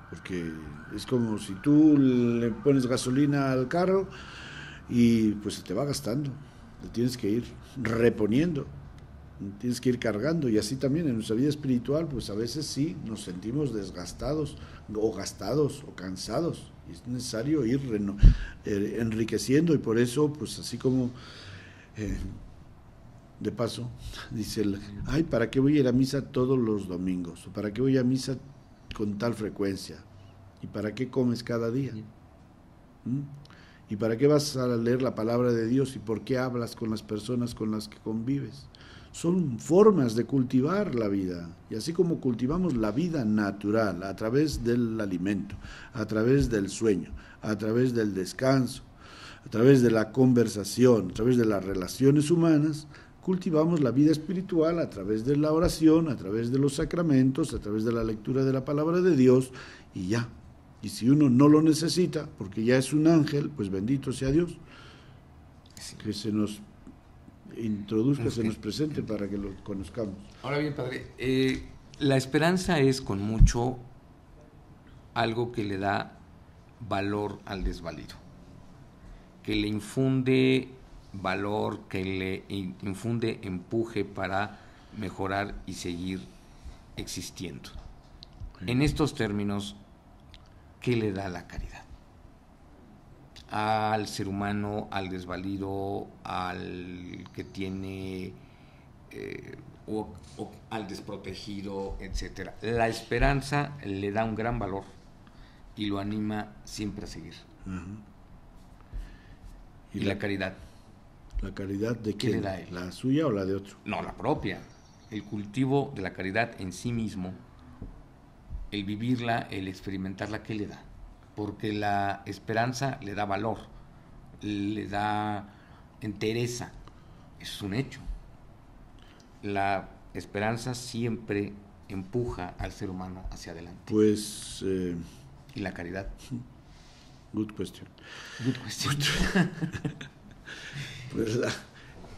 Porque es como si tú le pones gasolina al carro y pues se te va gastando. Le tienes que ir reponiendo. tienes que ir cargando, y así también en nuestra vida espiritual, pues a veces sí nos sentimos desgastados o gastados o cansados, y es necesario ir enriqueciendo, y por eso, pues así como de paso, dice ay, ¿para qué voy a ir a misa todos los domingos? ¿O para qué voy a misa con tal frecuencia? ¿Y para qué comes cada día? ¿Y para qué vas a leer la palabra de Dios? ¿Y por qué hablas con las personas con las que convives? Son formas de cultivar la vida, y así como cultivamos la vida natural a través del alimento, a través del sueño, a través del descanso, a través de la conversación, a través de las relaciones humanas, cultivamos la vida espiritual a través de la oración, a través de los sacramentos, a través de la lectura de la palabra de Dios, y ya. Y si uno no lo necesita, porque ya es un ángel, pues bendito sea Dios, sí, que se nos introduzca, se nos presente para que lo conozcamos. Ahora bien, padre, la esperanza es con mucho algo que le da valor al desvalido, que le infunde valor, que le infunde empuje para mejorar y seguir existiendo. En estos términos, ¿qué le da la caridad al ser humano, al desvalido, al que tiene o al desprotegido, etcétera? La esperanza le da un gran valor y lo anima siempre a seguir. Uh-huh. ¿Y la caridad? ¿La caridad de quién? ¿Qué le da él? ¿La suya o la de otro? No, la propia. El cultivo de la caridad en sí mismo, el vivirla, el experimentarla, ¿qué le da? Porque la esperanza le da valor, le da entereza, es un hecho. La esperanza siempre empuja al ser humano hacia adelante. Pues... ¿y la caridad? Good question. Good question. Pues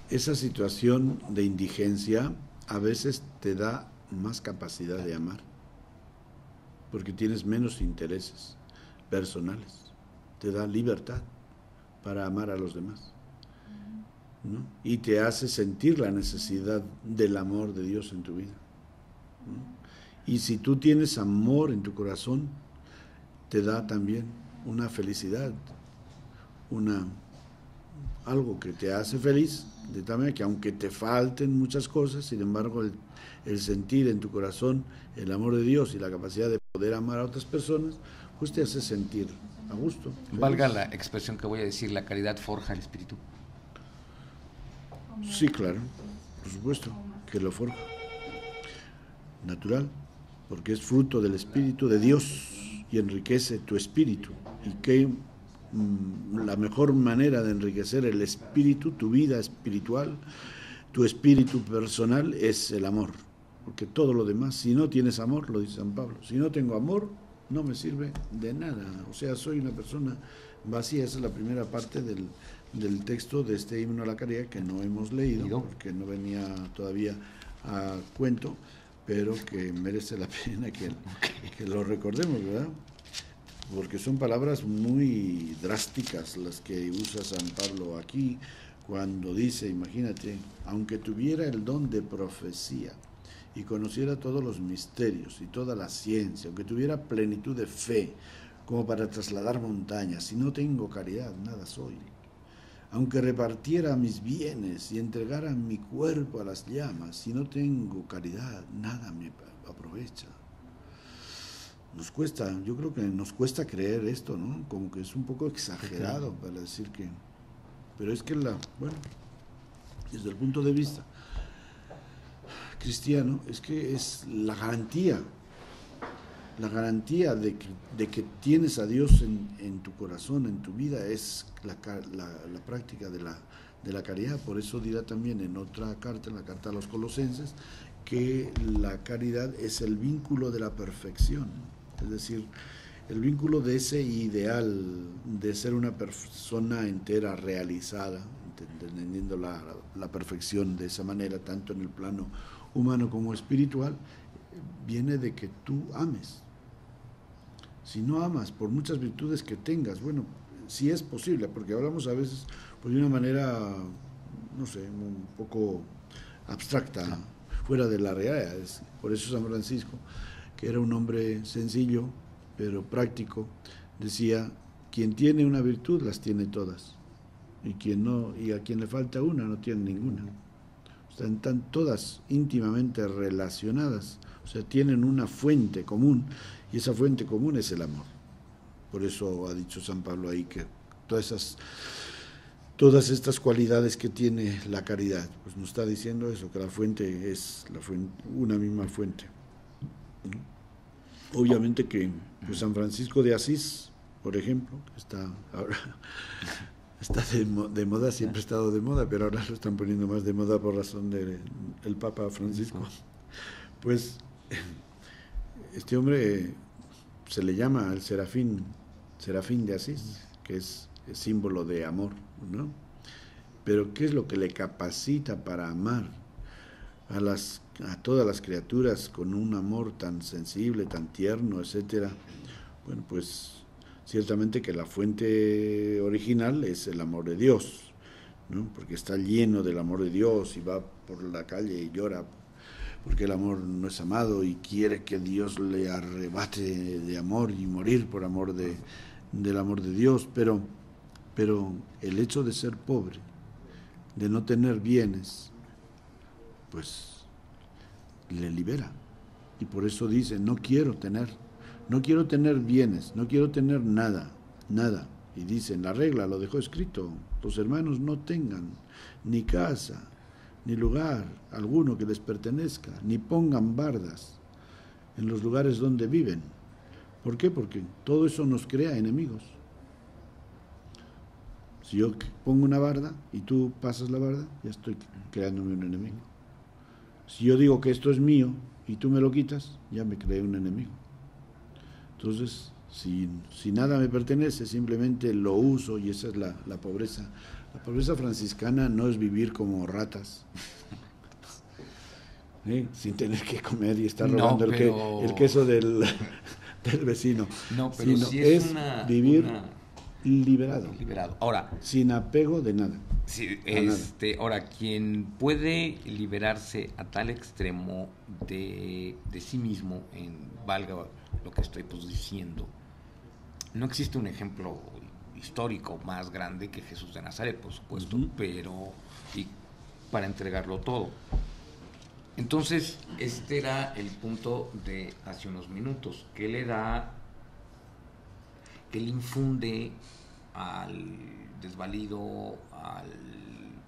esa situación de indigencia a veces te da más capacidad de amar, porque tienes menos intereses personales, te da libertad para amar a los demás, ¿no? Y te hace sentir la necesidad del amor de Dios en tu vida, ¿no? Y si tú tienes amor en tu corazón, te da también una felicidad, algo que te hace feliz, de tal manera que aunque te falten muchas cosas, sin embargo el sentir en tu corazón el amor de Dios y la capacidad de poder amar a otras personas, pues te hace sentir a gusto. Feliz. Valga la expresión que voy a decir, la caridad forja el espíritu. Sí, claro, por supuesto, que lo forja. Natural, porque es fruto del Espíritu de Dios y enriquece tu espíritu. Y que la mejor manera de enriquecer el espíritu, tu vida espiritual, tu espíritu personal, es el amor. Porque todo lo demás, si no tienes amor, lo dice San Pablo, si no tengo amor, no me sirve de nada. O sea, soy una persona vacía. Esa es la primera parte del texto de este himno a la caridad que no hemos leído, porque no venía todavía a cuento, pero que merece la pena que lo recordemos, ¿verdad? Porque son palabras muy drásticas las que usa San Pablo aquí, cuando dice, imagínate, aunque tuviera el don de profecía y conociera todos los misterios y toda la ciencia, aunque tuviera plenitud de fe, como para trasladar montañas, si no tengo caridad, nada soy. Aunque repartiera mis bienes y entregara mi cuerpo a las llamas, si no tengo caridad, nada me aprovecha. Nos cuesta, yo creo que nos cuesta creer esto, ¿no? Como que es un poco exagerado para decir que... Pero es que bueno, desde el punto de vista cristiano, es que es la garantía de que tienes a Dios en tu corazón, en tu vida, es la práctica de la caridad. Por eso dirá también en otra carta, en la carta a los Colosenses, que la caridad es el vínculo de la perfección, es decir, el vínculo de ese ideal de ser una persona entera, realizada, entendiendo la perfección de esa manera, tanto en el plano humano como espiritual, viene de que tú ames. Si no amas, por muchas virtudes que tengas, bueno, si es posible, porque hablamos a veces pues, de una manera, no sé, un poco abstracta, fuera de la realidad. Por eso San Francisco, que era un hombre sencillo, pero práctico, decía, quien tiene una virtud las tiene todas, y quien no, y a quien le falta una no tiene ninguna. O sea, están todas íntimamente relacionadas, o sea, tienen una fuente común, y esa fuente común es el amor. Por eso ha dicho San Pablo ahí que todas estas cualidades que tiene la caridad, pues nos está diciendo eso, que la fuente es una misma fuente. Obviamente que pues San Francisco de Asís, por ejemplo, está ahora está de moda, siempre ha estado de moda, pero ahora lo están poniendo más de moda por razón del Papa Francisco. Pues este hombre se le llama el Serafín de Asís, que es símbolo de amor, ¿no? Pero ¿qué es lo que le capacita para amar a todas las criaturas con un amor tan sensible, tan tierno, etcétera? Bueno, pues ciertamente que la fuente original es el amor de Dios, ¿no? Porque está lleno del amor de Dios y va por la calle y llora porque el amor no es amado y quiere que Dios le arrebate de amor y morir por amor del amor de Dios, pero el hecho de ser pobre, de no tener bienes, pues le libera. Y por eso dice, no quiero tener bienes, no quiero tener nada. Y dice, en la regla lo dejó escrito, los hermanos no tengan ni casa, ni lugar alguno que les pertenezca, ni pongan bardas en los lugares donde viven. ¿Por qué? Porque todo eso nos crea enemigos. Si yo pongo una barda y tú pasas la barda, ya estoy creándome un enemigo. Si yo digo que esto es mío y tú me lo quitas, ya me creé un enemigo. Entonces, si nada me pertenece, simplemente lo uso, y esa es la pobreza. La pobreza franciscana no es vivir como ratas, sin tener que comer y estar robando el queso del vecino. No, pero sino sí es vivir liberado. Ahora, sin apego de nada. Sí, ahora, quien puede liberarse a tal extremo de sí mismo, valga lo que estoy diciendo, no existe un ejemplo histórico más grande que Jesús de Nazaret, por supuesto, pero para entregarlo todo. Entonces, este era el punto de hace unos minutos, que le infunde al desvalido, al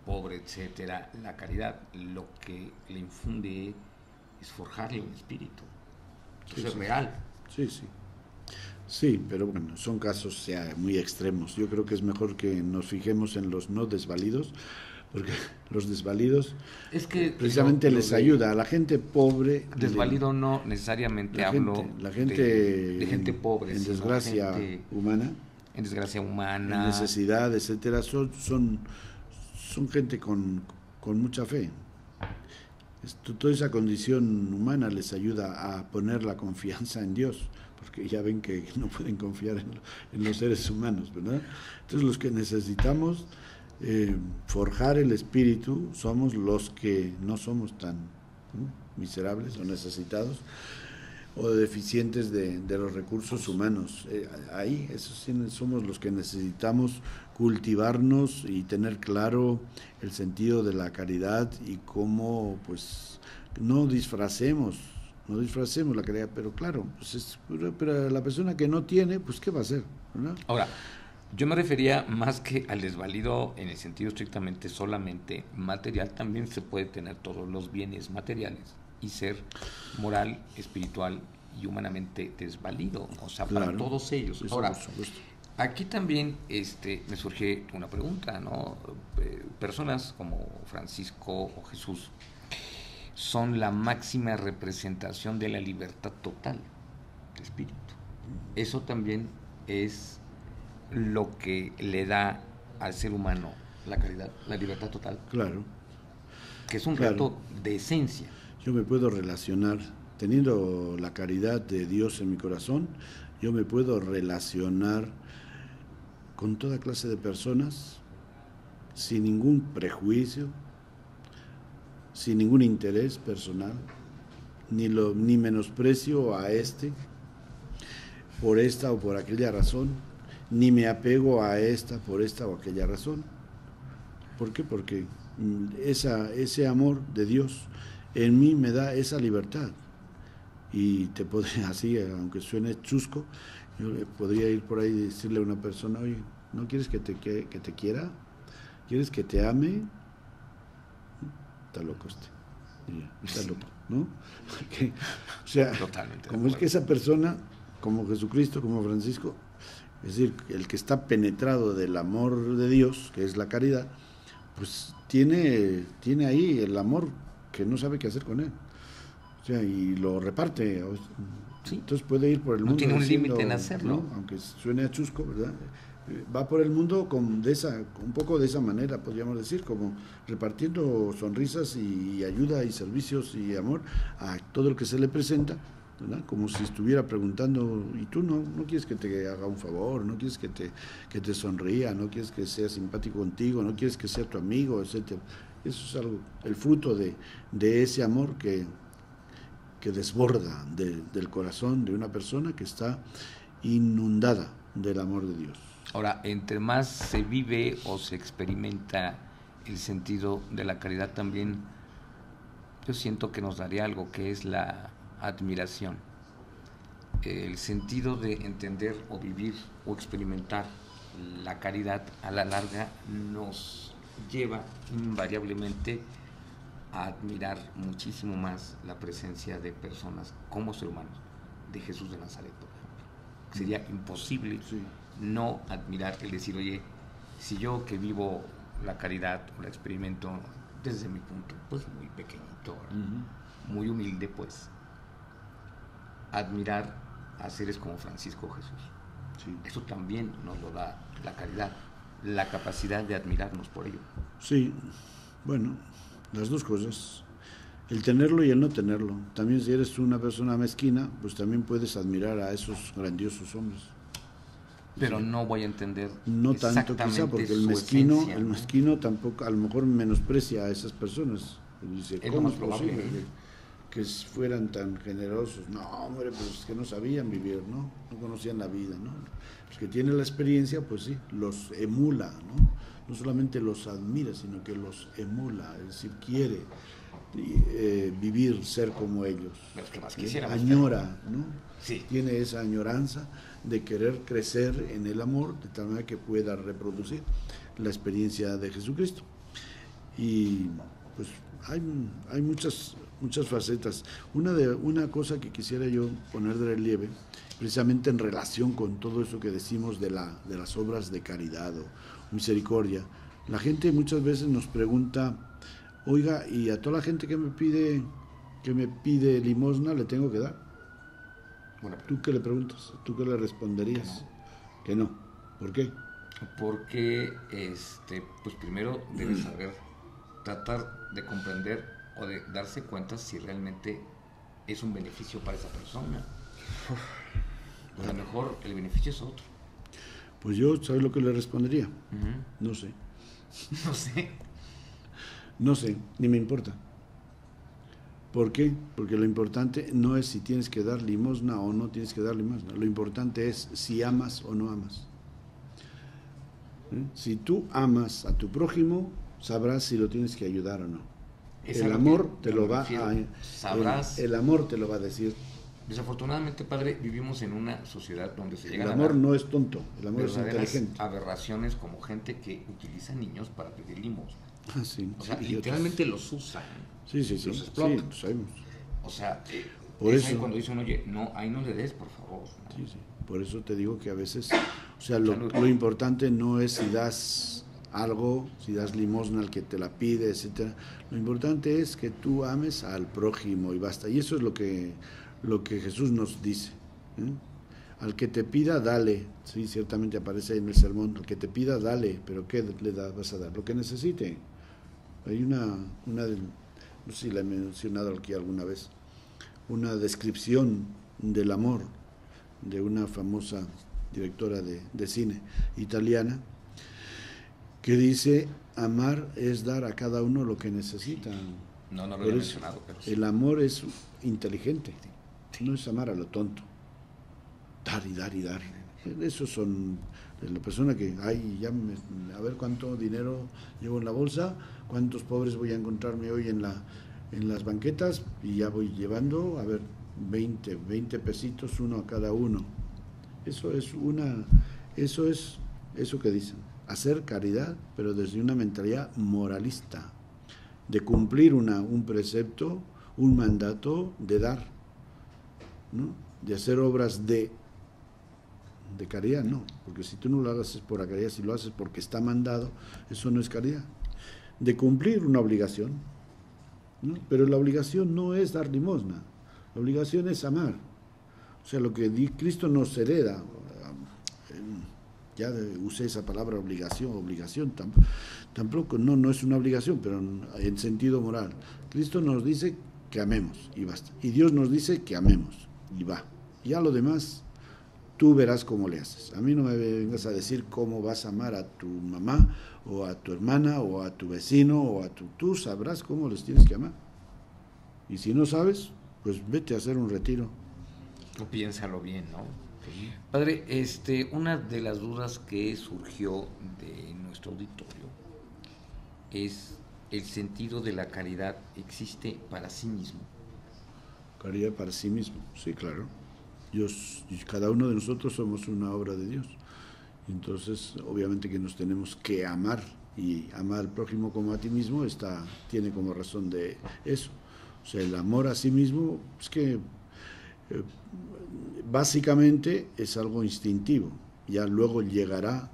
pobre, etcétera, la caridad. Lo que le infunde es forjarle un espíritu. Eso es real. Sí, pero bueno, son casos muy extremos. Yo creo que es mejor que nos fijemos en los no desvalidos, porque los desvalidos precisamente les ayuda a la gente pobre. Desvalido no necesariamente la gente de gente pobre, en desgracia humana, en necesidad, etcétera, son gente con mucha fe. Toda esa condición humana les ayuda a poner la confianza en Dios, porque ya ven que no pueden confiar en los seres humanos, ¿verdad? Entonces los que necesitamos forjar el espíritu somos los que no somos tan miserables o necesitados o deficientes de los recursos humanos. Ahí esos somos los que necesitamos cultivarnos y tener claro el sentido de la caridad y cómo pues no disfracemos la caridad, pero claro, pues pero la persona que no tiene, pues ¿qué va a hacer? ¿No? Ahora, yo me refería más que al desvalido en el sentido estrictamente solamente material. También se puede tener todos los bienes materiales y ser moral, espiritual y humanamente desvalido, o sea, claro, para todos ellos. Ahora, aquí también me surge una pregunta, ¿no? Personas como Francisco o Jesús son la máxima representación de la libertad total de espíritu. Eso también es lo que le da al ser humano la caridad, la libertad total. Claro. Que es un reto de esencia. Yo me puedo relacionar, teniendo la caridad de Dios en mi corazón, yo me puedo relacionar con toda clase de personas sin ningún prejuicio, sin ningún interés personal, ni menosprecio a por esta o por aquella razón, ni me apego a esta por esta o aquella razón. ¿Por qué? Porque ese amor de Dios en mí me da esa libertad. Y te podría, así, aunque suene chusco, yo podría ir por ahí y decirle a una persona: oye, ¿no quieres que te quiera? ¿Quieres que te ame? Está loco está loco, ¿no? O sea, totalmente, como es que esa persona, como Jesucristo, como Francisco, es decir, el que está penetrado del amor de Dios, que es la caridad, pues tiene ahí el amor que no sabe qué hacer con él. O sea, y lo reparte. Sí. Entonces puede ir por el mundo. No tiene un límite en hacerlo. ¿no? Aunque suene a chusco, ¿verdad? Va por el mundo un poco de esa manera, podríamos decir, como repartiendo sonrisas y ayuda y servicios y amor a todo el que se le presenta, ¿verdad? Como si estuviera preguntando: ¿y tú no quieres que te haga un favor? ¿No quieres que te sonría? ¿No quieres que sea simpático contigo? ¿No quieres que sea tu amigo? Etcétera. Eso es algo, el fruto de ese amor que desborda del corazón de una persona que está inundada del amor de Dios. Ahora, entre más se vive o se experimenta el sentido de la caridad, también yo siento que nos daría algo, que es la admiración, el sentido de entender o vivir o experimentar la caridad a la larga nos lleva invariablemente a admirar muchísimo más la presencia de personas como ser humanos, de Jesús de Nazaret, por ejemplo. Sería imposible no admirar, el decir: oye, si yo que vivo la caridad o la experimento desde mi punto, pues muy pequeñito, muy humilde, pues admirar a seres como Francisco o Jesús. Sí. Eso también nos lo da la caridad, la capacidad de admirarnos por ello. Sí, bueno, las dos cosas, el tenerlo y el no tenerlo. También, si eres una persona mezquina, pues también puedes admirar a esos grandiosos hombres. Pero no voy a entender. No tanto quizá, porque el mezquino tampoco, a lo mejor menosprecia a esas personas. Dice: ¿cómo es posible que fueran tan generosos? No, hombre, pues es que no sabían vivir, ¿no? No conocían la vida, ¿no? Los que tienen la experiencia, pues sí, los emula, ¿no? No solamente los admira, sino que los emula, es decir, quiere vivir, ser como ellos. Que más añora, ¿no? Sí. Tiene esa añoranza de querer crecer en el amor, de tal manera que pueda reproducir la experiencia de Jesucristo. Y pues hay muchas facetas. Una cosa que quisiera yo poner de relieve, precisamente en relación con todo eso que decimos de las obras de caridad o misericordia. La gente muchas veces nos pregunta: oiga, ¿y a toda la gente que me pide limosna le tengo que dar? Bueno, ¿tú qué le preguntas? ¿Tú qué le responderías? Que no. ¿Por qué? Porque pues primero debe saber, tratar de comprender o de darse cuenta si realmente es un beneficio para esa persona. A lo mejor el beneficio es otro. Pues yo, ¿sabes lo que le respondería? No sé. No sé. No sé, ni me importa. ¿Por qué? Porque lo importante no es si tienes que dar limosna o no tienes que dar limosna. Lo importante es si amas o no amas. Si tú amas a tu prójimo, sabrás si lo tienes que ayudar o no. El amor te lo va a... Sabrás. El amor te lo va a decir. Desafortunadamente, padre, vivimos en una sociedad donde se llegan a dar... El amor no es tonto, el amor es inteligente. Aberraciones como gente que utiliza niños para pedir limosna. Ah, sí. O sea, literalmente los usan. Sí. Los explotan. Sí, lo sabemos. O sea, por eso, ahí cuando dicen: oye, no, ahí no le des, por favor. ¿No? Sí. Por eso te digo que a veces, o sea, lo importante no es si das algo, si das limosna al que te la pide, etcétera. Lo importante es que tú ames al prójimo y basta. Y eso es lo que Jesús nos dice. Al que te pida, dale. Sí, ciertamente aparece ahí en el sermón. Al que te pida, dale. Pero ¿qué le vas a dar? Lo que necesite. Hay no sé si la he mencionado aquí alguna vez, una descripción del amor de una famosa directora de cine italiana, que dice: amar es dar a cada uno lo que necesita. No, no lo había mencionado, pero sí. El amor es inteligente, no es amar a lo tonto. Dar y dar y dar. Esos son la persona que, ay, a ver cuánto dinero llevo en la bolsa, cuántos pobres voy a encontrarme hoy en las banquetas, y ya voy llevando, a ver, 20 pesitos, uno a cada uno. Eso es eso que dicen, hacer caridad, pero desde una mentalidad moralista, de cumplir un precepto, un mandato, de dar, ¿no? De hacer obras de caridad, no, porque si tú no lo haces por la caridad, si lo haces porque está mandado, eso no es caridad. De cumplir una obligación, ¿no? Pero la obligación no es dar limosna, la obligación es amar. O sea, lo que Cristo nos hereda, ya usé esa palabra obligación, tampoco, no es una obligación, pero en sentido moral. Cristo nos dice que amemos y basta, y Dios nos dice que amemos y va, ya lo demás tú verás cómo le haces. A mí no me vengas a decir cómo vas a amar a tu mamá, o a tu hermana, o a tu vecino, tú sabrás cómo les tienes que amar. Y si no sabes, pues vete a hacer un retiro. O piénsalo bien, ¿no? Sí. Padre, una de las dudas que surgió de nuestro auditorio es: ¿el sentido de la caridad existe para sí mismo? Caridad para sí mismo, sí, claro. Cada uno de nosotros somos una obra de Dios. Entonces, obviamente que nos tenemos que amar, y amar al prójimo como a ti mismo tiene como razón de eso. O sea, el amor a sí mismo es que básicamente es algo instintivo. Ya luego llegará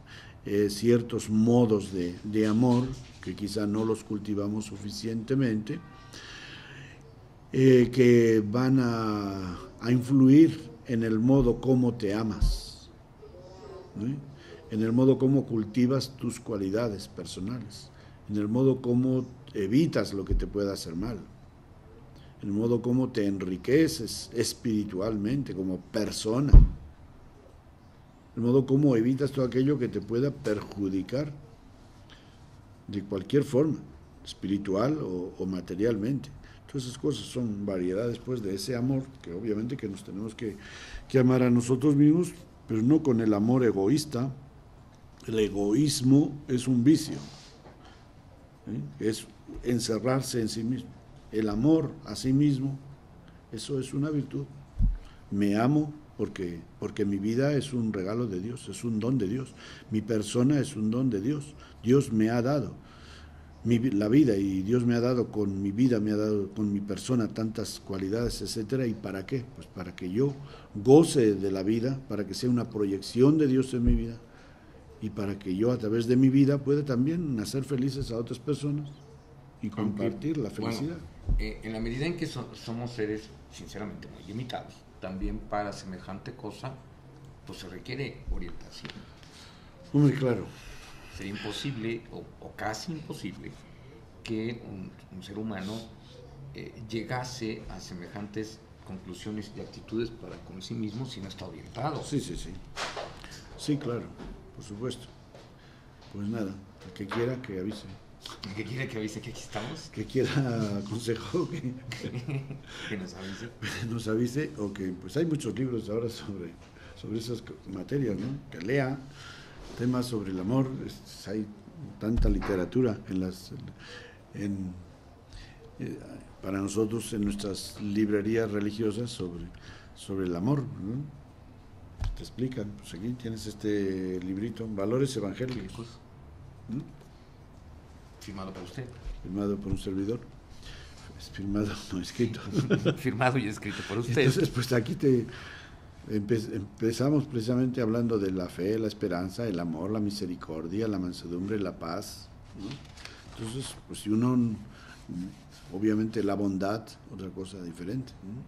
ciertos modos de amor que quizá no los cultivamos suficientemente, que van a influir en el modo como te amas, ¿no? En el modo como cultivas tus cualidades personales, en el modo como evitas lo que te pueda hacer mal, en el modo como te enriqueces espiritualmente como persona, en el modo como evitas todo aquello que te pueda perjudicar de cualquier forma, espiritual o materialmente. Todas esas cosas son variedades, pues, de ese amor, que obviamente que nos tenemos que amar a nosotros mismos, pero no con el amor egoísta. El egoísmo es un vicio, es encerrarse en sí mismo. El amor a sí mismo, eso es una virtud. Me amo porque mi vida es un regalo de Dios, es un don de Dios. Mi persona es un don de Dios. Dios me ha dado la vida, y Dios me ha dado con mi vida, me ha dado con mi persona tantas cualidades, etcétera. ¿Y para qué? Pues para que yo goce de la vida, para que sea una proyección de Dios en mi vida, y para que yo a través de mi vida pueda también hacer felices a otras personas y compartir la felicidad. Bueno, en la medida en que somos seres sinceramente muy limitados, también para semejante cosa pues se requiere orientación. Muy claro. Sería imposible o casi imposible que un ser humano llegase a semejantes conclusiones y actitudes para con sí mismo si no está orientado. Sí. Sí, claro, por supuesto. Pues nada, el que quiera que avise. El que quiera que avise que aquí estamos. Que quiera consejo, que nos avise. Nos avise, o que pues hay muchos libros ahora sobre esas materias, ¿no? Que lea temas sobre el amor. Hay tanta literatura para nosotros en nuestras librerías religiosas sobre el amor, ¿no? Te explican, pues aquí tienes este librito, Valores Evangélicos, ¿no? Firmado por usted. Firmado por un servidor. Firmado, no escrito. Firmado y escrito por usted. Entonces, pues aquí empezamos precisamente hablando de la fe, la esperanza, el amor, la misericordia, la mansedumbre, la paz, ¿no? Entonces, pues si uno, obviamente la bondad, otra cosa diferente, ¿no?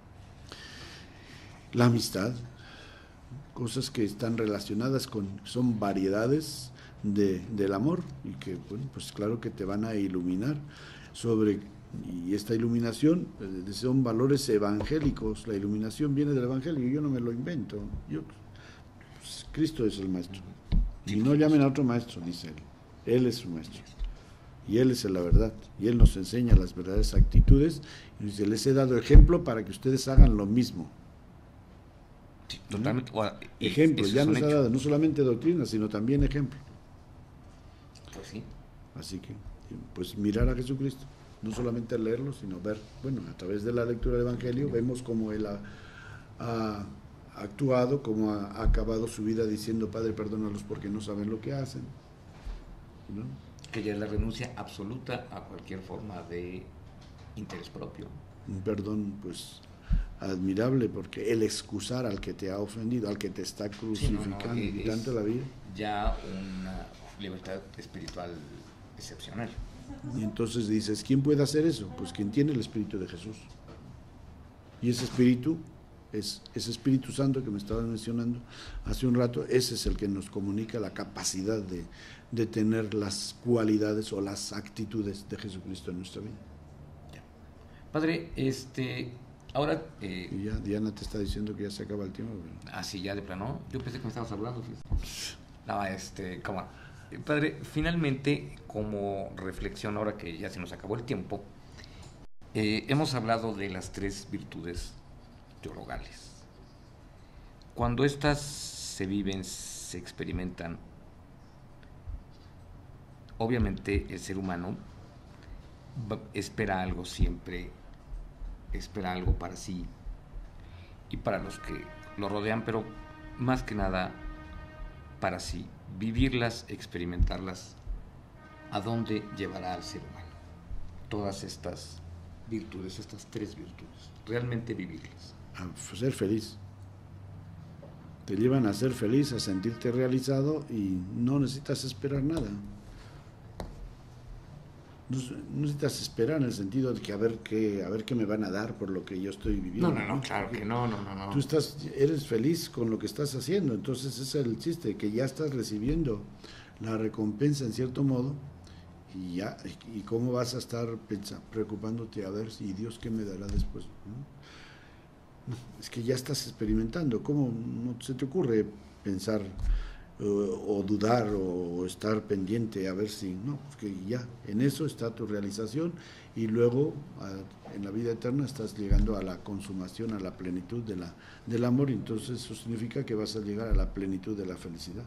La amistad, cosas que están relacionadas son variedades del amor, y que, bueno, pues claro que te van a iluminar y esta iluminación son valores evangélicos. La iluminación viene del evangelio, yo no me lo invento. Cristo es el maestro, y no llamen a otro maestro, dice él es su maestro. y Él es la verdad, y Él nos enseña las verdaderas actitudes, y dice, les he dado ejemplo para que ustedes hagan lo mismo. Sí, totalmente. ¿No? Ejemplo, ya nos ha dado no solamente doctrina, sino también ejemplo. Pues sí. Así que, pues mirar a Jesucristo, no solamente leerlo, sino ver, bueno, a través de la lectura del Evangelio, vemos cómo Él ha actuado, cómo ha acabado su vida diciendo, Padre, perdónalos porque no saben lo que hacen, ¿no? Que ya es la renuncia absoluta a cualquier forma de interés propio. Un perdón, pues, admirable, porque el excusar al que te ha ofendido, al que te está crucificando, quitando la vida. Ya una libertad espiritual excepcional. Y entonces dices, ¿quién puede hacer eso? Pues quien tiene el Espíritu de Jesús. Y ese Espíritu, ese Espíritu Santo que me estabas mencionando hace un rato, ese es el que nos comunica la capacidad de tener las cualidades o las actitudes de Jesucristo en nuestra vida. Ya. Padre, ahora... y ya Diana te está diciendo que ya se acaba el tiempo. Sí, ya de plano. Yo pensé que me estabas hablando. No, ¿cómo? Padre, finalmente, como reflexión, ahora que ya se nos acabó el tiempo, hemos hablado de las 3 virtudes teologales. Cuando estas se viven, se experimentan, obviamente el ser humano espera algo siempre, espera algo para sí y para los que lo rodean, pero más que nada para sí. Vivirlas, experimentarlas, ¿a dónde llevará al ser humano? Todas estas virtudes, estas 3 virtudes, realmente vivirlas. A ser feliz. Te llevan a ser feliz, a sentirte realizado y no necesitas esperar nada. No necesitas esperar en el sentido de que a ver qué me van a dar por lo que yo estoy viviendo. No, claro que no. Tú eres feliz con lo que estás haciendo, entonces ese es el chiste, que ya estás recibiendo la recompensa en cierto modo, y cómo vas a estar preocupándote a ver si Dios qué me dará después, ¿no? Es que ya estás experimentando. ¿Cómo no se te ocurre pensar o dudar o estar pendiente a ver si no? Que ya en eso está tu realización, y luego en la vida eterna estás llegando a la consumación, a la plenitud del amor, y entonces eso significa que vas a llegar a la plenitud de la felicidad.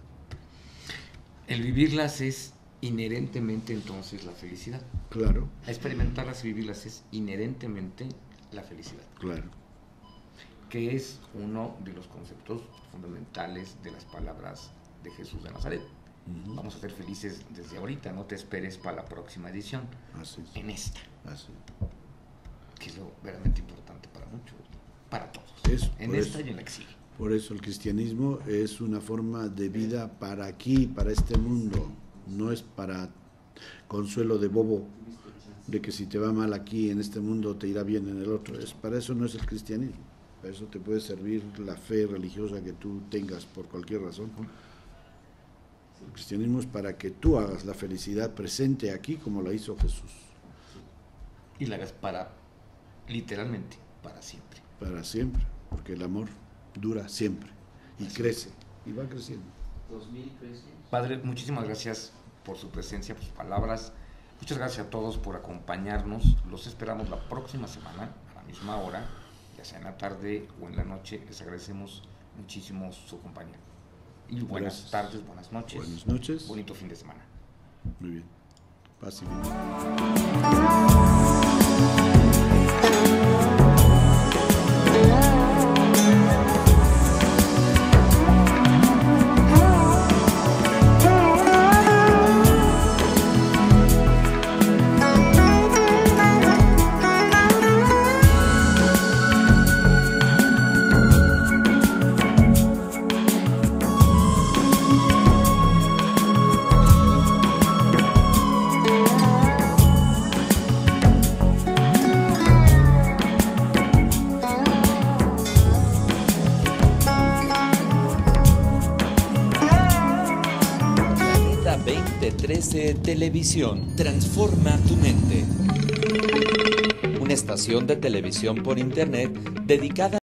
El vivirlas es inherentemente entonces la felicidad. Claro. Experimentarlas y vivirlas es inherentemente la felicidad. Claro. Que es uno de los conceptos fundamentales de las palabras de Jesús de Nazaret. Uh-huh. Vamos a ser felices desde ahorita, no te esperes para la próxima edición. Así es. En esta. Así. Que es lo verdaderamente importante para muchos, para todos. Eso, en esta y en la que sigue. Por eso el cristianismo es una forma de vida para aquí, para este mundo. No es para consuelo de bobo, de que si te va mal aquí en este mundo te irá bien en el otro. Para eso no es el cristianismo. Para eso te puede servir la fe religiosa que tú tengas por cualquier razón. El cristianismo es para que tú hagas la felicidad presente aquí como la hizo Jesús. Y la hagas literalmente, para siempre. Para siempre, porque el amor dura siempre y crece y va creciendo. Padre, muchísimas gracias por su presencia, por sus palabras. Muchas gracias a todos por acompañarnos. Los esperamos la próxima semana a la misma hora, ya sea en la tarde o en la noche. Les agradecemos muchísimo su compañía. Y buenas tardes, buenas noches. Buenas noches. Bonito fin de semana. Muy bien. Paz y bien. Televisión, transforma tu mente. Una estación de televisión por internet dedicada